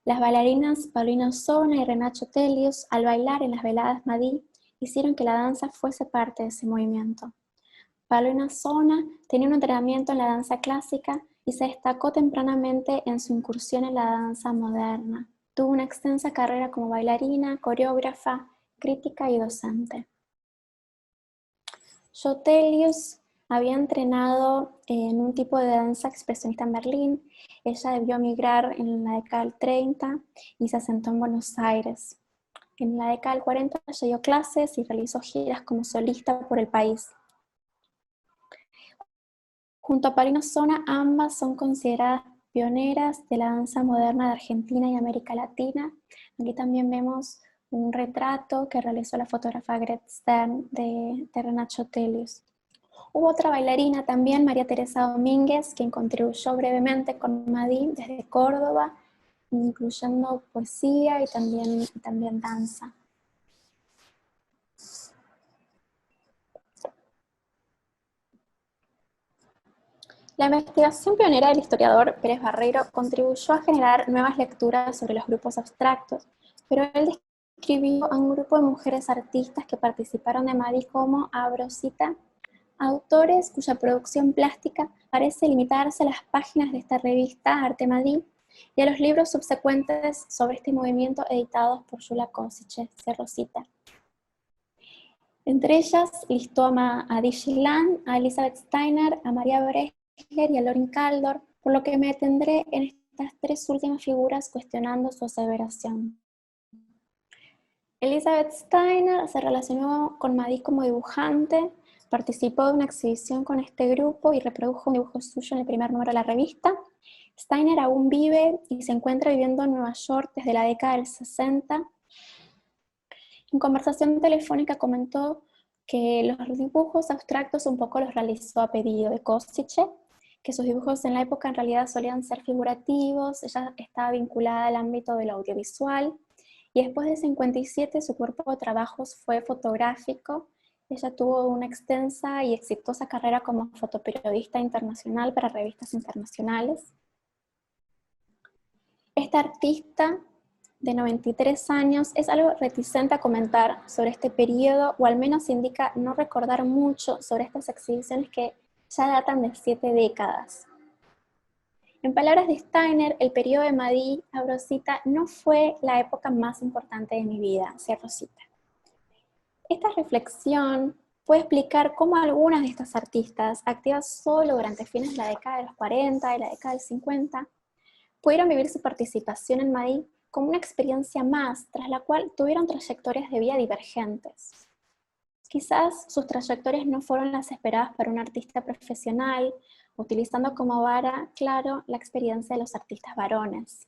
Las bailarinas Paulina Osona y Renato Telius, al bailar en las veladas MADI, hicieron que la danza fuese parte de ese movimiento. Paulina Osona tenía un entrenamiento en la danza clásica y se destacó tempranamente en su incursión en la danza moderna. Tuvo una extensa carrera como bailarina, coreógrafa, crítica y docente. Jo Telius había entrenado en un tipo de danza expresionista en Berlín. Ella debió emigrar en la década del 30 y se asentó en Buenos Aires. En la década del 40 ella dio clases y realizó giras como solista por el país. Junto a Paulina Osona, ambas son consideradas pioneras de la danza moderna de Argentina y América Latina. Aquí también vemos un retrato que realizó la fotógrafa Gretchen Stern de Renato Telius. Hubo otra bailarina también, María Teresa Domínguez, quien contribuyó brevemente con MADI desde Córdoba, incluyendo poesía y también danza. La investigación pionera del historiador Pérez Barreiro contribuyó a generar nuevas lecturas sobre los grupos abstractos, pero él describió a un grupo de mujeres artistas que participaron de MADI como, abro cita, autores cuya producción plástica parece limitarse a las páginas de esta revista Arte MADI y a los libros subsecuentes sobre este movimiento editados por Jula Kosice, cierro cita. Entre ellas listó a Digilan, a Elizabeth Steiner, a María Bressler y a Lorin Caldor, por lo que me detendré en estas 3 últimas figuras cuestionando su aseveración. Elizabeth Steiner se relacionó con Madí como dibujante, participó de una exhibición con este grupo y reprodujo un dibujo suyo en el primer número de la revista. Steiner aún vive y se encuentra viviendo en Nueva York desde la década del 60. En conversación telefónica comentó que los dibujos abstractos un poco los realizó a pedido de Kostiche, que sus dibujos en la época en realidad solían ser figurativos, ella estaba vinculada al ámbito del audiovisual, y después de 57 su cuerpo de trabajos fue fotográfico. Ella tuvo una extensa y exitosa carrera como fotoperiodista internacional para revistas internacionales. Esta artista de 93 años es algo reticente a comentar sobre este periodo, o al menos indica no recordar mucho sobre estas exhibiciones que ya datan de 7 décadas. En palabras de Steiner, el periodo de Madí, abro cita, no fue la época más importante de mi vida, cierro cita. Esta reflexión puede explicar cómo algunas de estas artistas, activas solo durante fines de la década de los 40 y la década del 50, pudieron vivir su participación en Madí como una experiencia más, tras la cual tuvieron trayectorias de vida divergentes. Quizás sus trayectorias no fueron las esperadas para un artista profesional, utilizando como vara, claro, la experiencia de los artistas varones.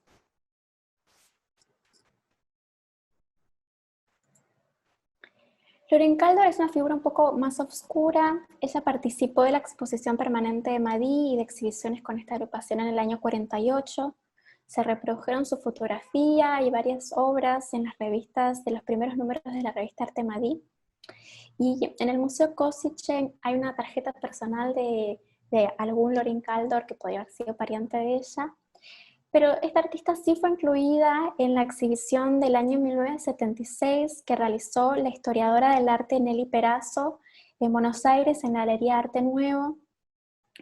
Lauren Caldor es una figura un poco más oscura. Ella participó de la exposición permanente de Madí y de exhibiciones con esta agrupación en el año 48. Se reprodujeron su fotografía y varias obras en las revistas de los primeros números de la revista Arte Madí. Y en el Museo Kossice hay una tarjeta personal de algún Lauren Caldor que podría haber sido pariente de ella. Pero esta artista sí fue incluida en la exhibición del año 1976 que realizó la historiadora del arte Nelly Perazo en Buenos Aires en la Galería Arte Nuevo,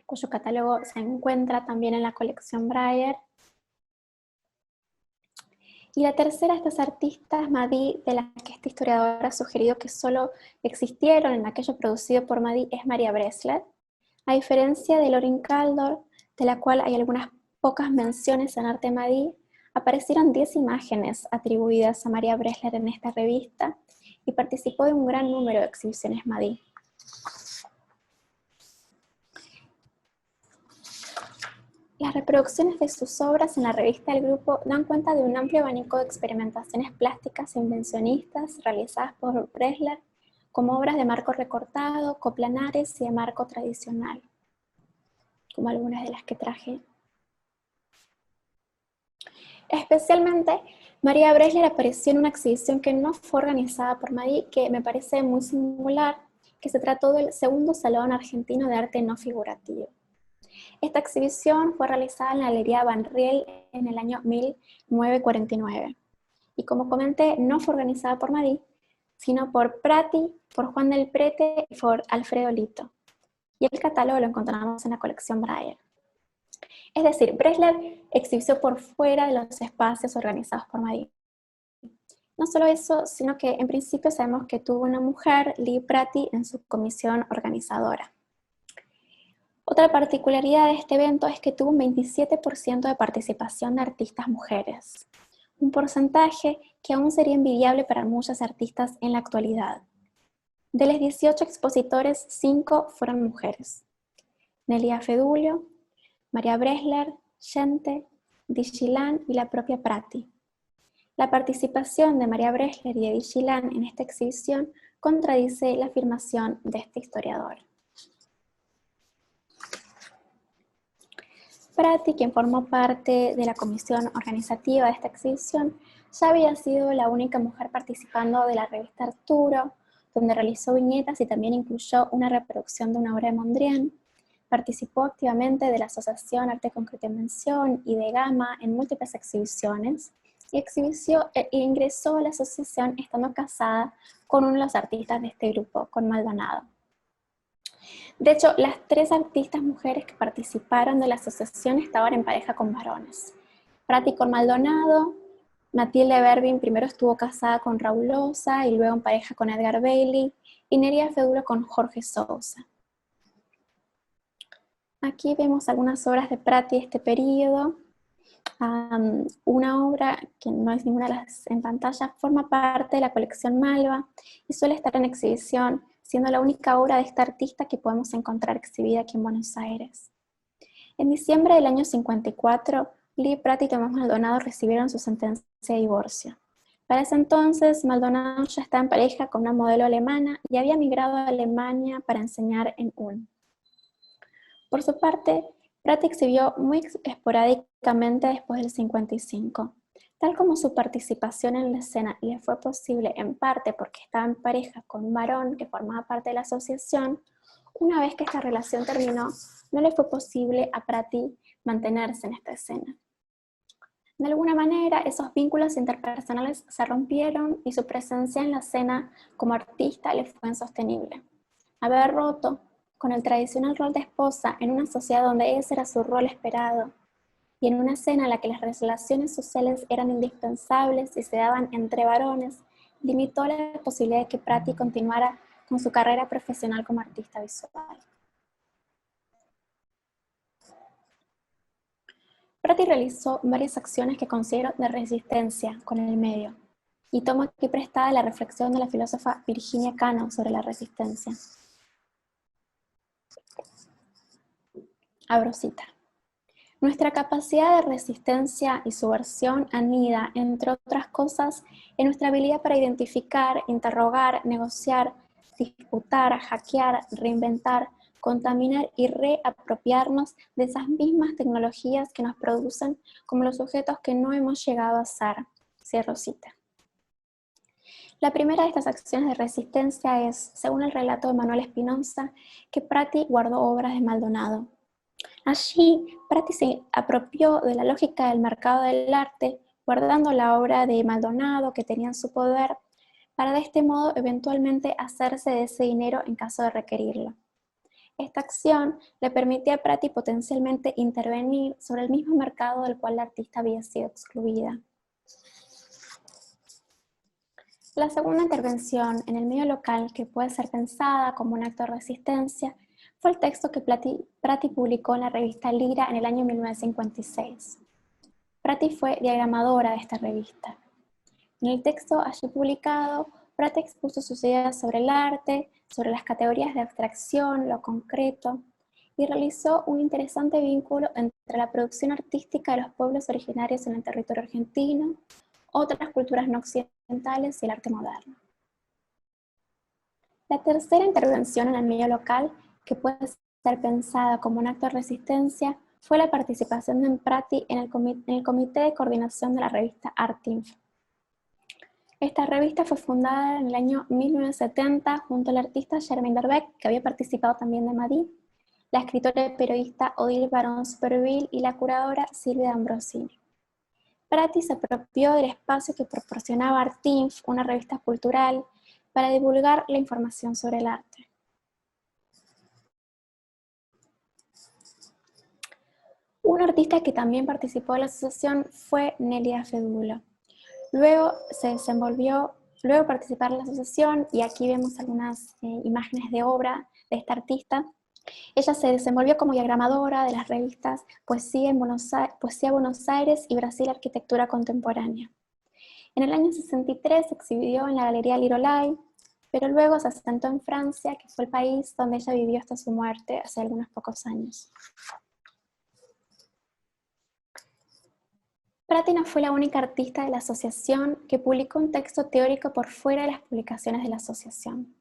cuyo catálogo se encuentra también en la colección Breyer. Y la tercera de estas artistas, Madí, de la que esta historiadora ha sugerido que solo existieron en aquello producido por Madí, es María Bressler. A diferencia de Lauren Caldor, de la cual hay algunas pocas menciones en Arte Madí, aparecieron 10 imágenes atribuidas a María Bressler en esta revista y participó de un gran número de exhibiciones Madí. Las reproducciones de sus obras en la revista del grupo dan cuenta de un amplio abanico de experimentaciones plásticas e invencionistas realizadas por Bressler, como obras de marco recortado, coplanares y de marco tradicional, como algunas de las que traje. Especialmente, María Bressler apareció en una exhibición que no fue organizada por Madí, que me parece muy singular, que se trató del segundo Salón Argentino de Arte No Figurativo. Esta exhibición fue realizada en la Galería Van Riel en el año 1949. Y como comenté, no fue organizada por Madí, sino por Prati, por Juan del Prete y por Alfredo Lito. Y el catálogo lo encontramos en la colección Breyer. Es decir, Bressler exhibió por fuera de los espacios organizados por Madí. No solo eso, sino que en principio sabemos que tuvo una mujer, Lee Prati, en su comisión organizadora. Otra particularidad de este evento es que tuvo un 27% de participación de artistas mujeres, un porcentaje que aún sería envidiable para muchas artistas en la actualidad. De los 18 expositores, 5 fueron mujeres: Nelia Fedulio, María Bressler, Gente, Dixilán y la propia Prati. La participación de María Bressler y de Dixilán en esta exhibición contradice la afirmación de este historiador. Prati, quien formó parte de la comisión organizativa de esta exhibición, ya había sido la única mujer participando de la revista Arturo, donde realizó viñetas y también incluyó una reproducción de una obra de Mondrian. Participó activamente de la Asociación Arte Concreto en Mención y de Gama en múltiples exhibiciones, y ingresó a la asociación estando casada con uno de los artistas de este grupo, con Maldonado. De hecho, las 3 artistas mujeres que participaron de la asociación estaban en pareja con varones. Prati con Maldonado, Matilde Bervin primero estuvo casada con Raúl Loza y luego en pareja con Edgar Bailey, y Neria Fedulio con Jorge Sousa. Aquí vemos algunas obras de Prati de este periodo. Una obra que no es ninguna de las en pantalla forma parte de la colección Malva y suele estar en exhibición, siendo la única obra de esta artista que podemos encontrar exhibida aquí en Buenos Aires. En diciembre del año 54, Lee Pratt y Tomás Maldonado recibieron su sentencia de divorcio. Para ese entonces, Maldonado ya estaba en pareja con una modelo alemana y había migrado a Alemania para enseñar en Ulm. Por su parte, Pratt exhibió muy esporádicamente después del 55. Tal como su participación en la escena le fue posible en parte porque estaba en pareja con un varón que formaba parte de la asociación, una vez que esta relación terminó, no le fue posible a Prati mantenerse en esta escena. De alguna manera, esos vínculos interpersonales se rompieron y su presencia en la escena como artista le fue insostenible. Haber roto con el tradicional rol de esposa en una sociedad donde ese era su rol esperado, y en una escena en la que las relaciones sociales eran indispensables y se daban entre varones, limitó la posibilidad de que Prati continuara con su carrera profesional como artista visual. Prati realizó varias acciones que considero de resistencia con el medio, y tomo aquí prestada la reflexión de la filósofa Virginia Cano sobre la resistencia. Abro cita. Nuestra capacidad de resistencia y subversión anida, entre otras cosas, en nuestra habilidad para identificar, interrogar, negociar, disputar, hackear, reinventar, contaminar y reapropiarnos de esas mismas tecnologías que nos producen como los sujetos que no hemos llegado a ser. Cierro cita. La primera de estas acciones de resistencia es, según el relato de Manuel Espinosa, que Prati guardó obras de Maldonado. Allí, Prati se apropió de la lógica del mercado del arte, guardando la obra de Maldonado que tenía en su poder, para de este modo eventualmente hacerse de ese dinero en caso de requerirlo. Esta acción le permitía a Prati potencialmente intervenir sobre el mismo mercado del cual la artista había sido excluida. La segunda intervención en el medio local, que puede ser pensada como un acto de resistencia, fue el texto que Prati publicó en la revista Lira en el año 1956. Prati fue diagramadora de esta revista. En el texto allí publicado, Prati expuso sus ideas sobre el arte, sobre las categorías de abstracción, lo concreto, y realizó un interesante vínculo entre la producción artística de los pueblos originarios en el territorio argentino, otras culturas no occidentales y el arte moderno. La tercera intervención en el medio local, que puede ser pensada como un acto de resistencia, fue la participación de Prati en el comité de coordinación de la revista Artinf. Esta revista fue fundada en el año 1970 junto al artista Jermaine Verbeek, que había participado también de Madí, la escritora y periodista Odile Baron-Superville y la curadora Silvia Ambrosini. Prati se apropió del espacio que proporcionaba Artinf, una revista cultural, para divulgar la información sobre el arte. Un artista que también participó de la asociación fue Nélida Fedulo. Luego de participar en la asociación, y aquí vemos algunas imágenes de obra de esta artista, ella se desenvolvió como diagramadora de las revistas Poesía Buenos Aires y Brasil Arquitectura Contemporánea. En el año 63 se exhibió en la Galería Lirolai, pero luego se asentó en Francia, que fue el país donde ella vivió hasta su muerte hace algunos pocos años. Prati no fue la única artista de la asociación que publicó un texto teórico por fuera de las publicaciones de la asociación.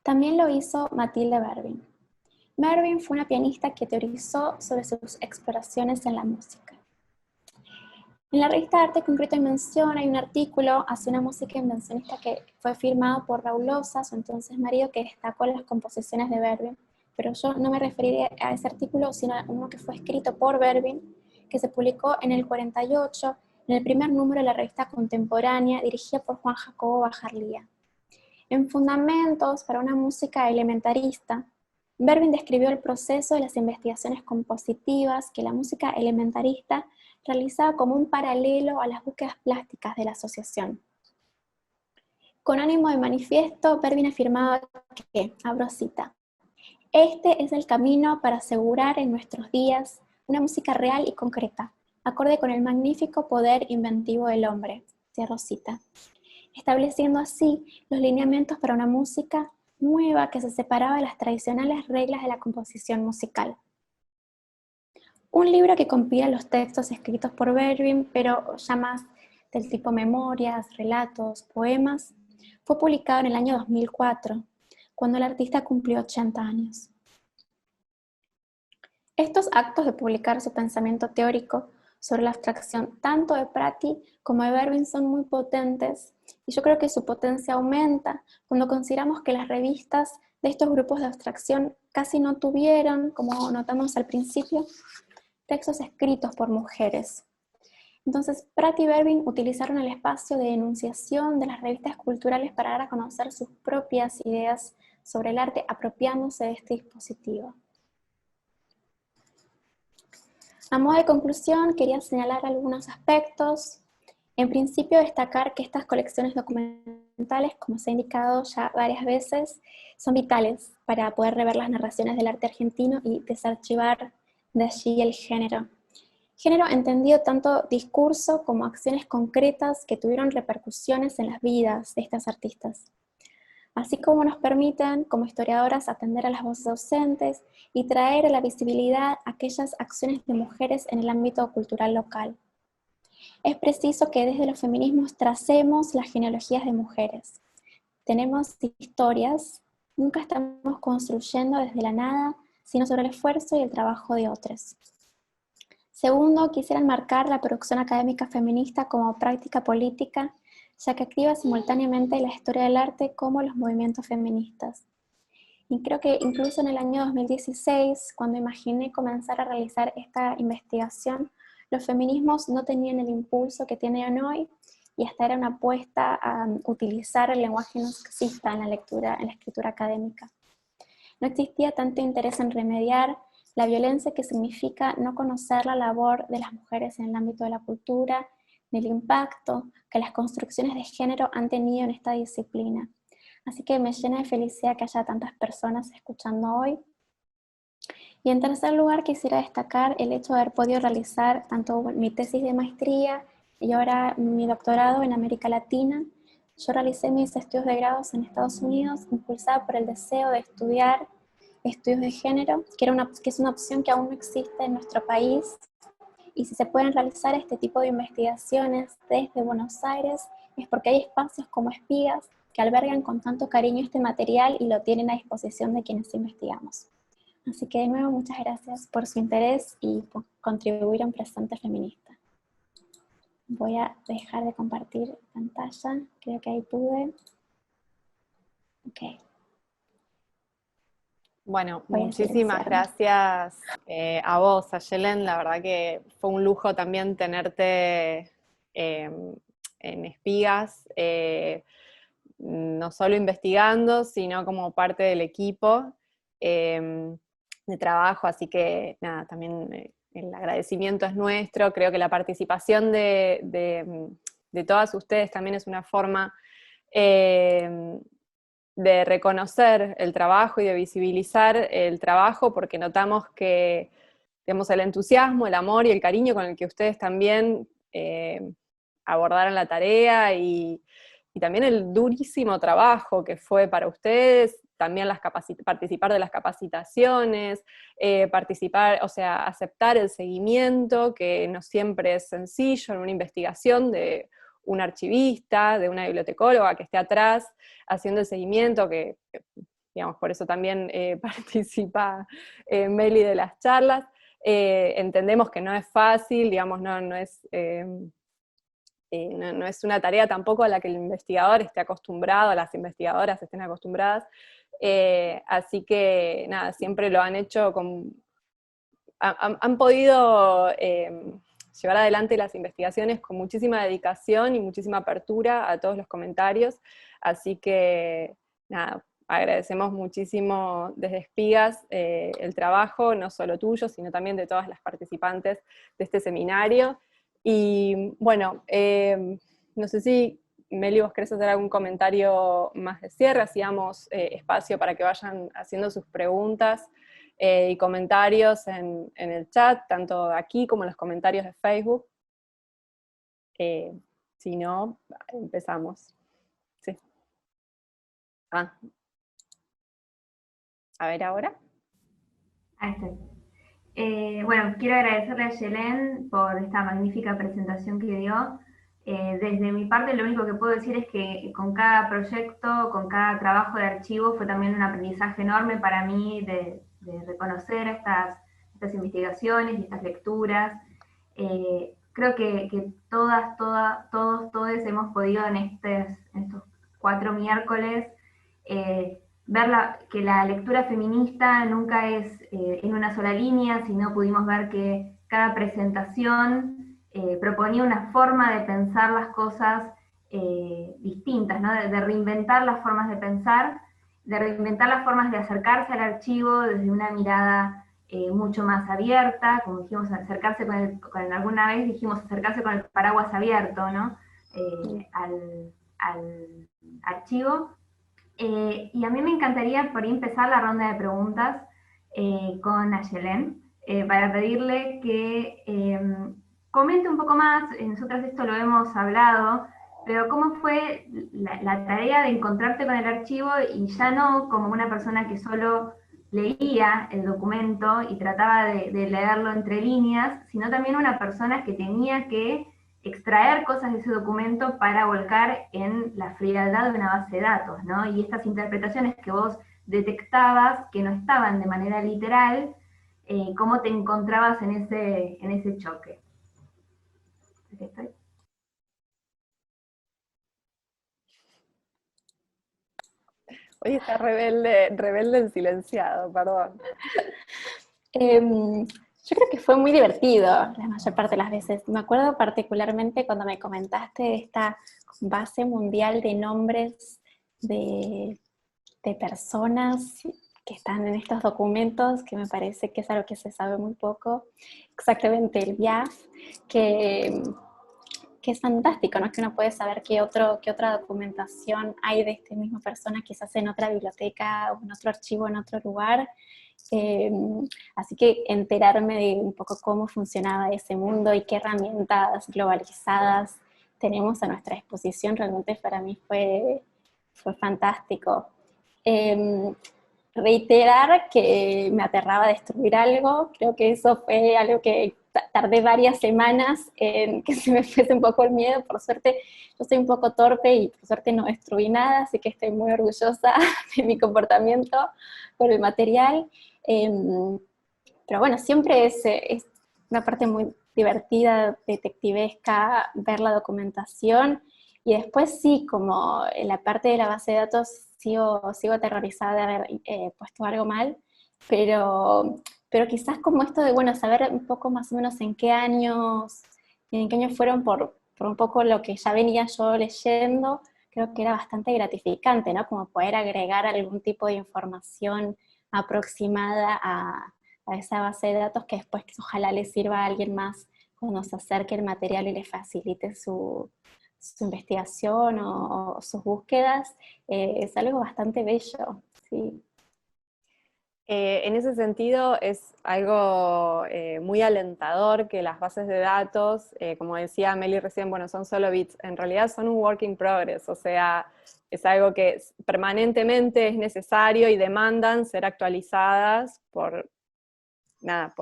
También lo hizo Matilde Bervin. Bervin fue una pianista que teorizó sobre sus exploraciones en la música. En la revista Arte Concreto y Mención hay un artículo hacia una música invencionista que fue firmado por Raúl Loza, su entonces marido, que destacó las composiciones de Bervin, pero yo no me referiré a ese artículo, sino a uno que fue escrito por Bervin, que se publicó en el 48, en el primer número de la revista Contemporánea, dirigida por Juan Jacobo Bajarlía. En Fundamentos para una música elementarista, Bervin describió el proceso de las investigaciones compositivas que la música elementarista realizaba como un paralelo a las búsquedas plásticas de la asociación. Con ánimo de manifiesto, Bervin afirmaba que, abro cita, este es el camino para asegurar en nuestros días una música real y concreta, acorde con el magnífico poder inventivo del hombre, cierro cita, estableciendo así los lineamientos para una música nueva que se separaba de las tradicionales reglas de la composición musical. Un libro que compila los textos escritos por Berwin, pero ya más del tipo memorias, relatos, poemas, fue publicado en el año 2004, cuando el artista cumplió 80 años. Estos actos de publicar su pensamiento teórico sobre la abstracción tanto de Prati como de Berwin son muy potentes, y yo creo que su potencia aumenta cuando consideramos que las revistas de estos grupos de abstracción casi no tuvieron, como notamos al principio, textos escritos por mujeres. Entonces, Prati y Berwin utilizaron el espacio de enunciación de las revistas culturales para dar a conocer sus propias ideas sobre el arte, apropiándose de este dispositivo. A modo de conclusión, quería señalar algunos aspectos. En principio, destacar que estas colecciones documentales, como se ha indicado ya varias veces, son vitales para poder rever las narraciones del arte argentino y desarchivar de allí el género. Género entendido tanto discurso como acciones concretas que tuvieron repercusiones en las vidas de estas artistas, así como nos permiten, como historiadoras, atender a las voces ausentes y traer a la visibilidad aquellas acciones de mujeres en el ámbito cultural local. Es preciso que desde los feminismos tracemos las genealogías de mujeres. Tenemos historias, nunca estamos construyendo desde la nada, sino sobre el esfuerzo y el trabajo de otros. Segundo, quisiera enmarcar la producción académica feminista como práctica política, ya que activa simultáneamente la historia del arte como los movimientos feministas. Y creo que incluso en el año 2016, cuando imaginé comenzar a realizar esta investigación, los feminismos no tenían el impulso que tienen hoy, y hasta era una apuesta a utilizar el lenguaje no sexista en la lectura, en la escritura académica. No existía tanto interés en remediar la violencia que significa no conocer la labor de las mujeres en el ámbito de la cultura, ni el impacto que las construcciones de género han tenido en esta disciplina. Así que me llena de felicidad que haya tantas personas escuchando hoy. Y en tercer lugar, quisiera destacar el hecho de haber podido realizar tanto mi tesis de maestría y ahora mi doctorado en América Latina. Yo realicé mis estudios de grado en Estados Unidos, impulsada por el deseo de estudiar estudios de género, que es una opción que aún no existe en nuestro país. Y si se pueden realizar este tipo de investigaciones desde Buenos Aires, es porque hay espacios como Espigas que albergan con tanto cariño este material y lo tienen a disposición de quienes investigamos. Así que de nuevo, muchas gracias por su interés y por contribuir a un presente feminista. Voy a dejar de compartir pantalla, creo que ahí pude. Ok. Bueno, muchísimas gracias a vos, Ayelen. La verdad que fue un lujo también tenerte en Espigas, no solo investigando, sino como parte del equipo de trabajo, así que nada, también el agradecimiento es nuestro. Creo que la participación de todas ustedes también es una forma de reconocer el trabajo y de visibilizar el trabajo, porque notamos que, digamos, el entusiasmo, el amor y el cariño con el que ustedes también abordaron la tarea y también el durísimo trabajo que fue para ustedes, también participar de las capacitaciones, participar, o sea, aceptar el seguimiento, que no siempre es sencillo en una investigación de un archivista, de una bibliotecóloga que esté atrás haciendo el seguimiento, que digamos, por eso también participa Meli de las charlas. Entendemos que no es fácil, digamos, no es una tarea tampoco a la que el investigador esté acostumbrado, las investigadoras estén acostumbradas, así que nada, siempre lo han hecho han podido llevar adelante las investigaciones con muchísima dedicación y muchísima apertura a todos los comentarios, así que nada, agradecemos muchísimo desde Espigas el trabajo, no solo tuyo, sino también de todas las participantes de este seminario. Y bueno, no sé si Meli, vos querés hacer algún comentario más de cierre, hacíamos espacio para que vayan haciendo sus preguntas y comentarios en el chat, tanto aquí como en los comentarios de Facebook. Si no, empezamos. Sí. A ver ahora. Ahí está. Bueno, quiero agradecerle a Yelén por esta magnífica presentación que dio. Desde mi parte, lo único que puedo decir es que con cada proyecto, con cada trabajo de archivo, fue también un aprendizaje enorme para mí de reconocer estas investigaciones y estas lecturas. Creo que todos hemos podido en estos 4 miércoles ver que la lectura feminista nunca es en una sola línea, sino pudimos ver que cada presentación proponía una forma de pensar las cosas distintas, ¿no? de reinventar las formas de pensar, de reinventar las formas de acercarse al archivo desde una mirada mucho más abierta, como dijimos, acercarse alguna vez dijimos acercarse con el paraguas abierto, ¿no? Al archivo. Y a mí me encantaría por ahí empezar la ronda de preguntas con Ayelen, para pedirle que comente un poco más, nosotras esto lo hemos hablado, pero cómo fue la tarea de encontrarte con el archivo y ya no como una persona que solo leía el documento y trataba de leerlo entre líneas, sino también una persona que tenía que extraer cosas de ese documento para volcar en la frialdad de una base de datos, ¿no? Y estas interpretaciones que vos detectabas que no estaban de manera literal, ¿cómo te encontrabas en ese choque? ¿Aquí estoy? Hoy está rebelde el silenciado, perdón. Yo creo que fue muy divertido la mayor parte de las veces. Me acuerdo particularmente cuando me comentaste de esta base mundial de nombres de personas que están en estos documentos, que me parece que es algo que se sabe muy poco, exactamente el BIAF, que es fantástico, ¿no? Que uno puede saber qué otra documentación hay de esta misma persona, quizás en otra biblioteca o en otro archivo, en otro lugar. Así que enterarme de un poco cómo funcionaba ese mundo y qué herramientas globalizadas tenemos a nuestra disposición, realmente para mí fue fantástico. Reiterar que me aterraba destruir algo, creo que eso fue algo que tardé varias semanas en que se me fuese un poco el miedo. Por suerte yo soy un poco torpe y por suerte no destruí nada, así que estoy muy orgullosa de mi comportamiento con el material. Pero bueno, siempre es una parte muy divertida, detectivesca, ver la documentación, y después sí, como en la parte de la base de datos sigo aterrorizada de haber puesto algo mal, pero quizás como esto de, bueno, saber un poco más o menos en qué años fueron por un poco lo que ya venía yo leyendo, creo que era bastante gratificante, ¿no? Como poder agregar algún tipo de información aproximada a esa base de datos que después ojalá le sirva a alguien más cuando se acerque el material y le facilite su investigación o sus búsquedas. Es algo bastante bello, sí. En ese sentido es algo muy alentador que las bases de datos, como decía Meli recién, bueno, son solo bits, en realidad son un work in progress, o sea, es algo que permanentemente es necesario y demandan ser actualizadas por la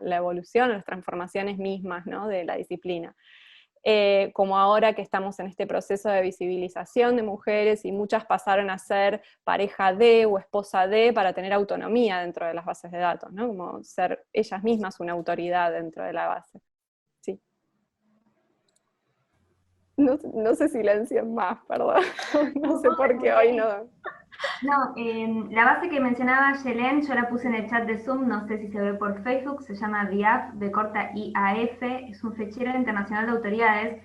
evolución, las transformaciones mismas, ¿no? De la disciplina. Como ahora que estamos en este proceso de visibilización de mujeres y muchas pasaron a ser pareja de o esposa de para tener autonomía dentro de las bases de datos, ¿no? Como ser ellas mismas una autoridad dentro de la base. Sí. No se silencien más, perdón. No sé por qué hoy no. No, la base que mencionaba Yelén, yo la puse en el chat de Zoom, no sé si se ve por Facebook, se llama DIAF, de corta IAF, es un fichero internacional de autoridades,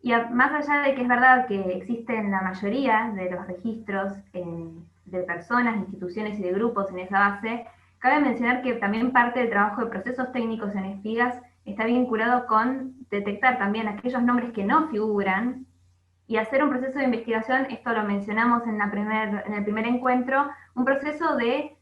y más allá de que es verdad que existen la mayoría de los registros de personas, instituciones y de grupos en esa base, cabe mencionar que también parte del trabajo de procesos técnicos en espigas está vinculado con detectar también aquellos nombres que no figuran, y hacer un proceso de investigación, esto lo mencionamos en el primer encuentro, un proceso de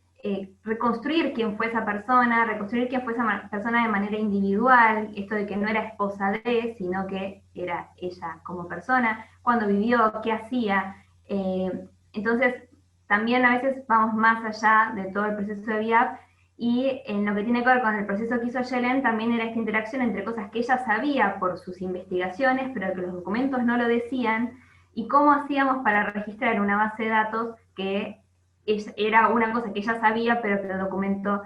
reconstruir quién fue esa persona, reconstruir quién fue esa persona de manera individual, esto de que no era esposa de, sino que era ella como persona, cuándo vivió, qué hacía. Entonces, también a veces vamos más allá de todo el proceso de VIAP, y en lo que tiene que ver con el proceso que hizo Yelén, también era esta interacción entre cosas que ella sabía por sus investigaciones, pero que los documentos no lo decían, y cómo hacíamos para registrar una base de datos que era una cosa que ella sabía, pero que el documento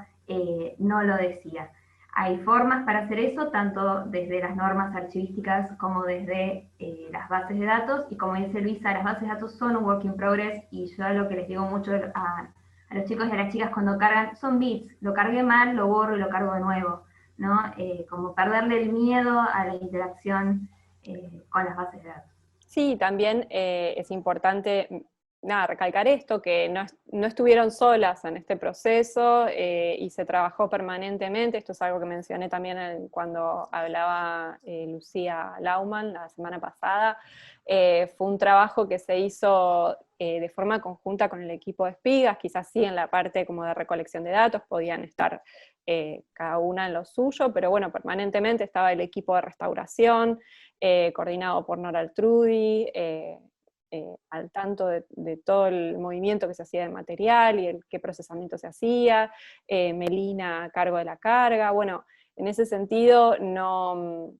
no lo decía. Hay formas para hacer eso, tanto desde las normas archivísticas como desde las bases de datos, y como dice Luisa, las bases de datos son un work in progress, y yo lo que les digo mucho a los chicos y a las chicas cuando cargan, son bits, lo cargué mal, lo borro y lo cargo de nuevo, ¿no? Como perderle el miedo a la interacción con las bases de datos. Sí, también es importante nada, recalcar esto, que no estuvieron solas en este proceso y se trabajó permanentemente. Esto es algo que mencioné también cuando hablaba Lucía Laumann la semana pasada. Fue un trabajo que se hizo de forma conjunta con el equipo de Espigas, quizás sí en la parte como de recolección de datos, podían estar cada una en lo suyo, pero bueno, permanentemente estaba el equipo de restauración, coordinado por Nora Altrudi, al tanto de todo el movimiento que se hacía del material y qué procesamiento se hacía, Melina a cargo de la carga. Bueno, en ese sentido no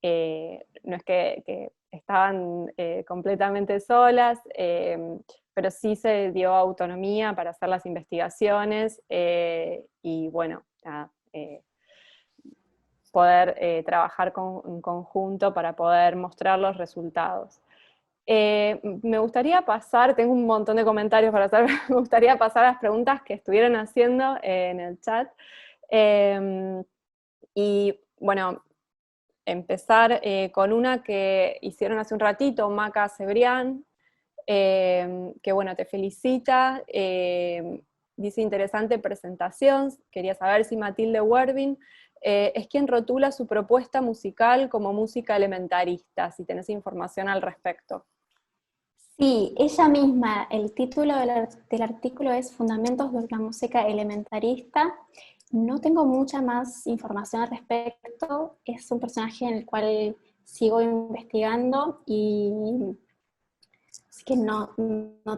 es que estaban completamente solas, pero sí se dio autonomía para hacer las investigaciones y bueno, poder trabajar en conjunto para poder mostrar los resultados. Me gustaría pasar, tengo un montón de comentarios para hacer, me gustaría pasar a las preguntas que estuvieron haciendo en el chat. Y bueno, empezar con una que hicieron hace un ratito, Maca Cebrián, que bueno, te felicita, dice interesante presentación, quería saber si Matilde Werbin es quien rotula su propuesta musical como música elementarista, si tenés información al respecto. Sí, ella misma, el título del artículo es Fundamentos de una música elementarista. No tengo mucha más información al respecto, es un personaje en el cual sigo investigando y así que no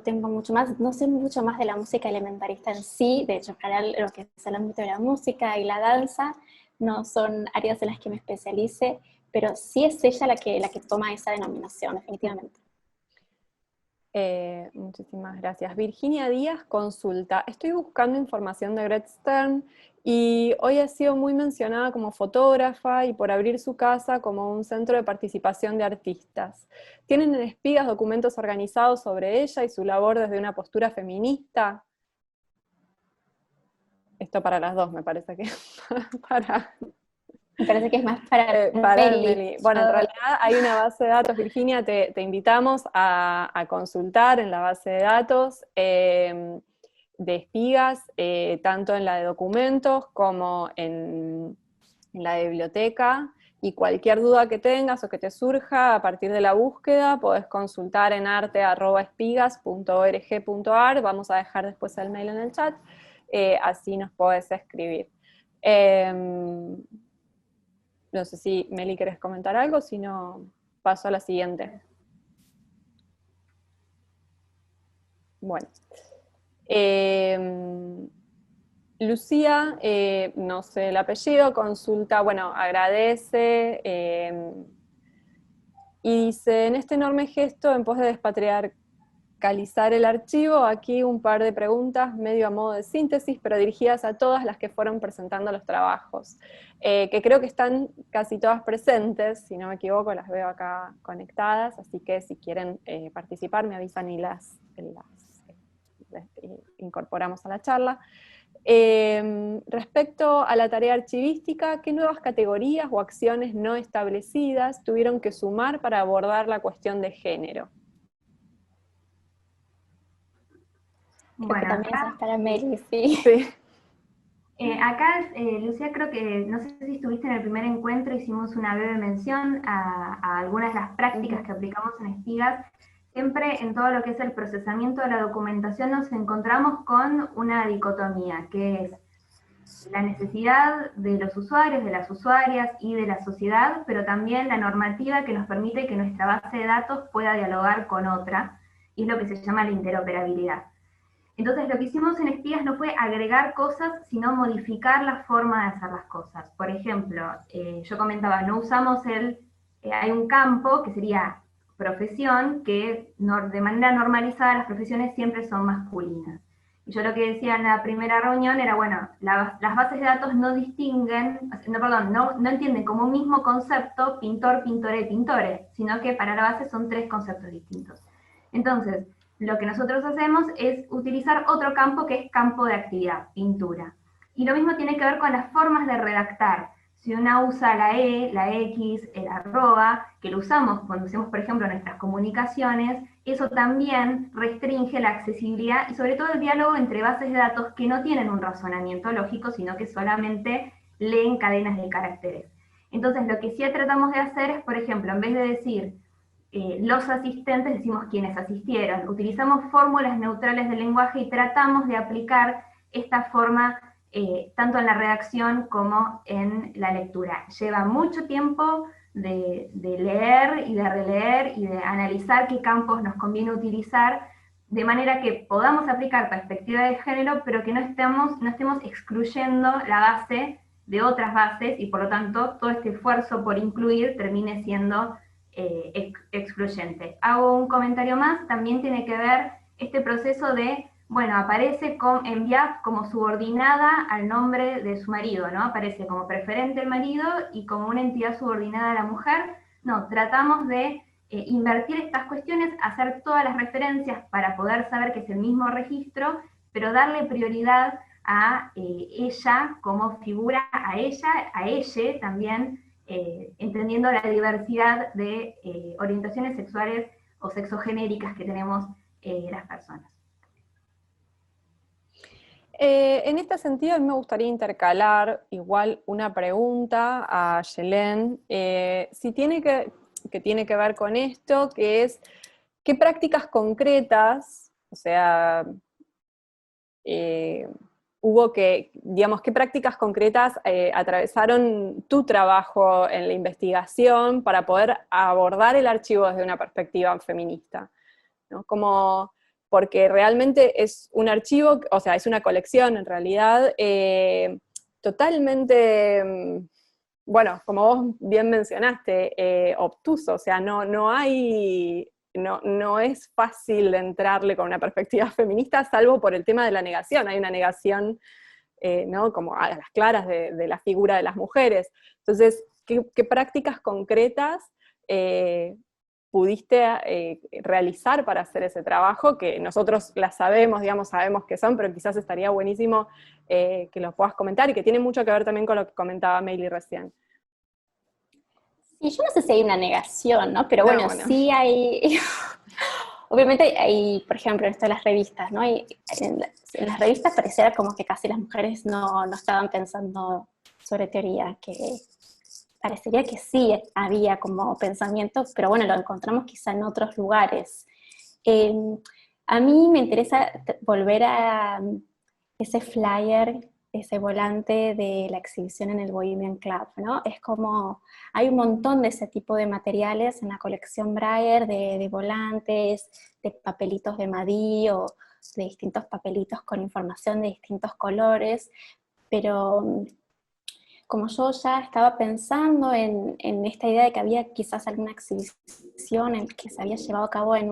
tengo mucho más, no sé mucho más de la música elementarista en sí. De hecho, en general lo que es el ámbito de la música y la danza no son áreas en las que me especialice, pero sí es ella la que toma esa denominación, definitivamente. Muchísimas gracias. Virginia Díaz consulta, estoy buscando información de Gret Stern y hoy ha sido muy mencionada como fotógrafa y por abrir su casa como un centro de participación de artistas. ¿Tienen en Espigas documentos organizados sobre ella y su labor desde una postura feminista? Esto para las dos, me parece que Me parece que es más para Meli. Bueno, en realidad hay una base de datos, Virginia, te invitamos a consultar en la base de datos de Espigas, tanto en la de documentos como en la de biblioteca, y cualquier duda que tengas o que te surja a partir de la búsqueda, podés consultar en arte@espigas.org.ar, vamos a dejar después el mail en el chat, así nos podés escribir. No sé si Meli querés comentar algo, si no paso a la siguiente. Bueno. Lucía, no sé el apellido, consulta, bueno, agradece y dice, en este enorme gesto, en pos de despatriarcalizar el archivo, aquí un par de preguntas medio a modo de síntesis, pero dirigidas a todas las que fueron presentando los trabajos, que creo que están casi todas presentes, si no me equivoco, las veo acá conectadas, así que si quieren participar me avisan y las incorporamos a la charla. Respecto a la tarea archivística, ¿qué nuevas categorías o acciones no establecidas tuvieron que sumar para abordar la cuestión de género? Bueno, también es para Meli, sí. Acá, Lucía, creo que, no sé si estuviste en el primer encuentro, hicimos una breve mención a algunas de las prácticas que aplicamos en Espigas. siempre en todo lo que es el procesamiento de la documentación nos encontramos con una dicotomía, que es la necesidad de los usuarios, de las usuarias y de la sociedad, pero también la normativa que nos permite que nuestra base de datos pueda dialogar con otra, y es lo que se llama la interoperabilidad. Entonces lo que hicimos en Espías no fue agregar cosas, sino modificar la forma de hacer las cosas. Por ejemplo, yo comentaba, no usamos hay un campo que sería profesión, que de manera normalizada las profesiones siempre son masculinas. Y yo lo que decía en la primera reunión era, bueno, las bases de datos no distinguen, no entienden como un mismo concepto pintor, pintore, pintore, sino que para la base son tres conceptos distintos. Entonces, lo que nosotros hacemos es utilizar otro campo que es campo de actividad, pintura. Y lo mismo tiene que ver con las formas de redactar. Si una usa la E, la X, el arroba, que lo usamos cuando hacemos, por ejemplo, nuestras comunicaciones, eso también restringe la accesibilidad y sobre todo el diálogo entre bases de datos que no tienen un razonamiento lógico, sino que solamente leen cadenas de caracteres. Entonces, lo que sí tratamos de hacer es, por ejemplo, en vez de decir los asistentes, decimos quienes asistieron. Utilizamos fórmulas neutrales del lenguaje y tratamos de aplicar esta forma tanto en la redacción como en la lectura. Lleva mucho tiempo de leer y de releer y de analizar qué campos nos conviene utilizar, de manera que podamos aplicar perspectiva de género, pero que no estemos excluyendo la base de otras bases, y por lo tanto todo este esfuerzo por incluir termine siendo excluyente. Hago un comentario más, también tiene que ver este proceso de, bueno, aparece en VIAF como subordinada al nombre de su marido, ¿no? Aparece como preferente el marido y como una entidad subordinada a la mujer. No, tratamos de invertir estas cuestiones, hacer todas las referencias para poder saber que es el mismo registro, pero darle prioridad a ella como figura, a ella también, entendiendo la diversidad de orientaciones sexuales o sexogenéricas que tenemos las personas. En este sentido, a mí me gustaría intercalar igual una pregunta a Yelén, si tiene que ver con esto, que es, ¿qué prácticas concretas, o sea, digamos, qué prácticas concretas atravesaron tu trabajo en la investigación para poder abordar el archivo desde una perspectiva feminista, ¿no? Porque realmente es un archivo, o sea, es una colección en realidad totalmente, bueno, como vos bien mencionaste, obtuso, o sea, no es fácil entrarle con una perspectiva feminista, salvo por el tema de la negación. Hay una negación, ¿no? Como a las claras de la figura de las mujeres. Entonces, ¿qué prácticas concretas pudiste realizar para hacer ese trabajo? Que nosotros las sabemos, digamos, sabemos qué son, pero quizás estaría buenísimo que los puedas comentar, y que tiene mucho que ver también con lo que comentaba Meili recién. Sí, yo no sé si hay una negación, ¿no? Pero bueno, sí hay... Obviamente hay, por ejemplo, esto de las revistas, ¿no? En las revistas pareciera como que casi las mujeres no estaban pensando sobre teoría, que parecería que sí había como pensamiento, pero bueno, lo encontramos quizá en otros lugares. A mí me interesa volver a ese flyer, ese volante de la exhibición en el Bohemian Club, ¿no? Es como, hay un montón de ese tipo de materiales en la colección Breyer, de volantes, de papelitos de Madí, o de distintos papelitos con información de distintos colores, pero como yo ya estaba pensando en esta idea de que había quizás alguna exhibición que se había llevado a cabo en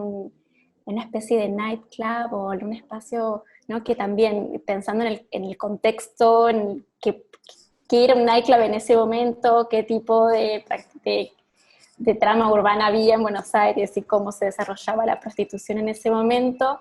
una especie de nightclub o en un espacio, ¿no? Que también, pensando en el contexto, en qué era un nightclub en ese momento, qué tipo de trama urbana había en Buenos Aires y cómo se desarrollaba la prostitución en ese momento,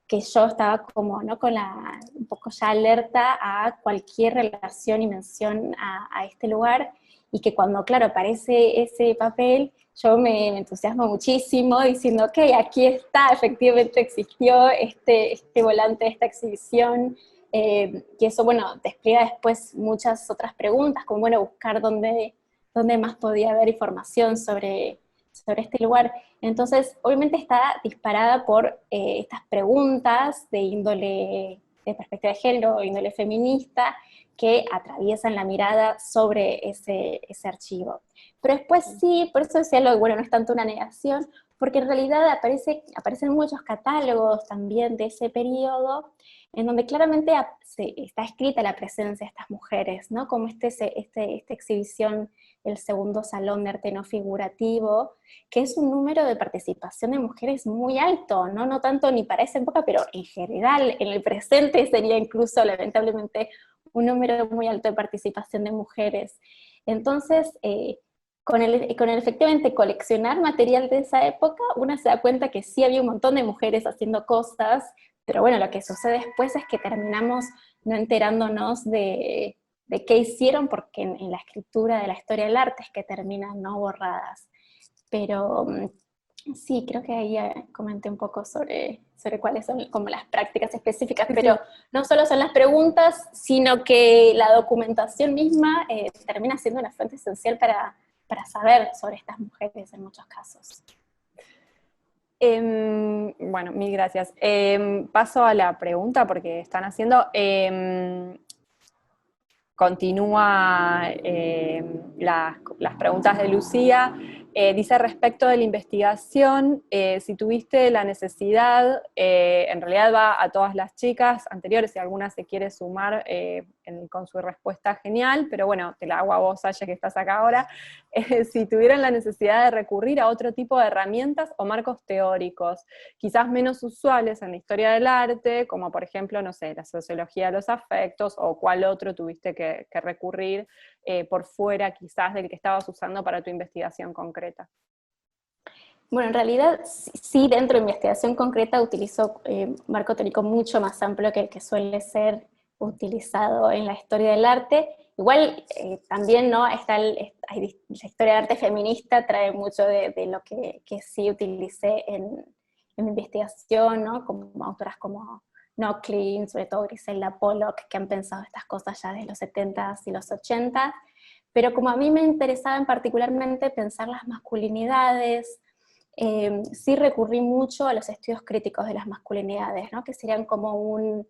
que yo estaba como, ¿no? Un poco ya alerta a cualquier relación y mención a este lugar, y que cuando, claro, aparece ese papel, yo me entusiasmo muchísimo diciendo, ok, aquí está, efectivamente existió este volante de esta exhibición, y eso, bueno, despliega después muchas otras preguntas, como, bueno, buscar dónde más podía haber información sobre sobre este lugar. Entonces, obviamente está disparada por estas preguntas de índole, de perspectiva de género, índole feminista, que atraviesan la mirada sobre ese archivo. Pero después sí, por eso decía lo bueno, no es tanto una negación, porque en realidad aparecen muchos catálogos también de ese periodo, en donde claramente está escrita la presencia de estas mujeres, ¿no? Como esta exhibición, el segundo salón de arte no figurativo, que es un número de participación de mujeres muy alto, ¿no? No tanto ni para esa época, pero en general, en el presente sería incluso, lamentablemente, un número muy alto de participación de mujeres. Entonces, con el efectivamente coleccionar material de esa época, uno se da cuenta que sí había un montón de mujeres haciendo cosas, pero bueno, lo que sucede después es que terminamos no enterándonos de qué hicieron, porque en la escritura de la historia del arte es que terminan no borradas. Pero sí, creo que ahí comenté un poco sobre cuáles son como las prácticas específicas, pero no solo son las preguntas, sino que la documentación misma termina siendo una fuente esencial para saber sobre estas mujeres en muchos casos. Bueno, mil gracias. Paso a la pregunta porque están haciendo... Continúa las preguntas de Lucía. Dice respecto de la investigación, si tuviste la necesidad, en realidad va a todas las chicas anteriores, si alguna se quiere sumar con su respuesta, genial, pero bueno, te la hago a vos, Aya, que estás acá ahora. Si tuvieran la necesidad de recurrir a otro tipo de herramientas o marcos teóricos, quizás menos usuales en la historia del arte, como por ejemplo, no sé, la sociología de los afectos, o cuál otro tuviste que recurrir por fuera quizás del que estabas usando para tu investigación concreta. Bueno, en realidad sí, dentro de investigación concreta utilizo marco teórico mucho más amplio que el que suele ser utilizado en la historia del arte. Igual también, ¿no? La historia del arte feminista trae mucho de lo que sí utilicé en mi investigación, ¿no? Como autoras como Nochlin, sobre todo Griselda Pollock, que han pensado estas cosas ya desde los 70s y los 80s, pero como a mí me interesaba particularmente pensar las masculinidades, sí recurrí mucho a los estudios críticos de las masculinidades, ¿no? Que serían como un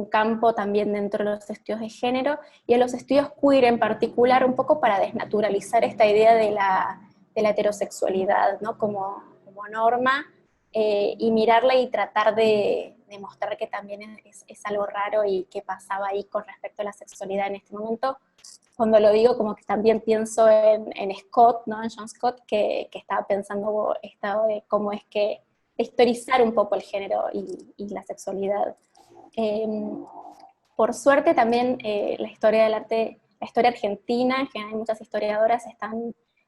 campo también dentro de los estudios de género, y a los estudios queer en particular, un poco para desnaturalizar esta idea de la heterosexualidad, ¿no? como norma, y mirarla y tratar de mostrar que también es algo raro y qué pasaba ahí con respecto a la sexualidad en este momento. Cuando lo digo, como que también pienso en Scott, ¿no? En John Scott, que estaba pensando esto de cómo es que historizar un poco el género y la sexualidad. Por suerte también la historia del arte, la historia argentina, en general hay muchas historiadoras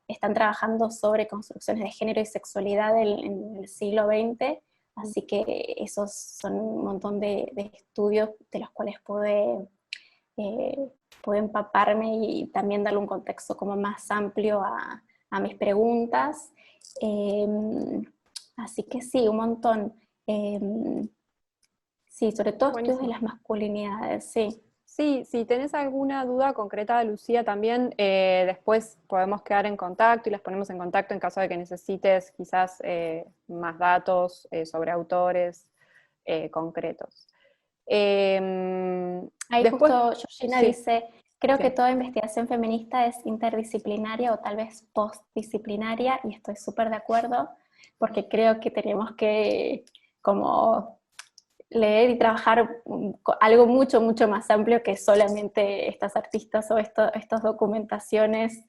están trabajando sobre construcciones de género y sexualidad en el siglo XX, así que esos son un montón de estudios de los cuales pude empaparme y también darle un contexto como más amplio a mis preguntas. Así que sí, un montón. Sí, sobre todo estudios de las masculinidades, sí. Sí, si tenés alguna duda concreta, Lucía, también después podemos quedar en contacto y las ponemos en contacto en caso de que necesites quizás más datos sobre autores concretos. Ahí después, justo Georgina sí, dice, creo sí. que toda investigación feminista es interdisciplinaria o tal vez postdisciplinaria, y estoy súper de acuerdo, porque creo que tenemos que como leer y trabajar algo mucho, mucho más amplio que solamente estas artistas o estas documentaciones,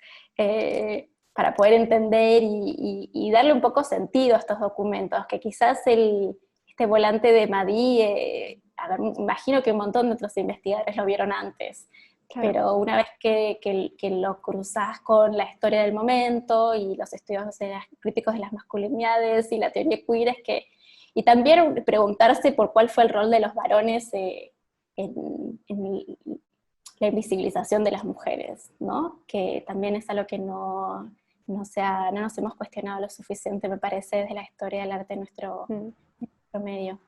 para poder entender y darle un poco sentido a estos documentos, que quizás este volante de Madí, a ver, imagino que un montón de otros investigadores lo vieron antes, Claro. pero una vez que lo cruzás con la historia del momento y los estudios críticos de las masculinidades y la teoría queer, es que y también preguntarse por cuál fue el rol de los varones en la invisibilización de las mujeres, ¿no? Que también es algo que no nos hemos cuestionado lo suficiente, me parece, desde la historia del arte en nuestro medio.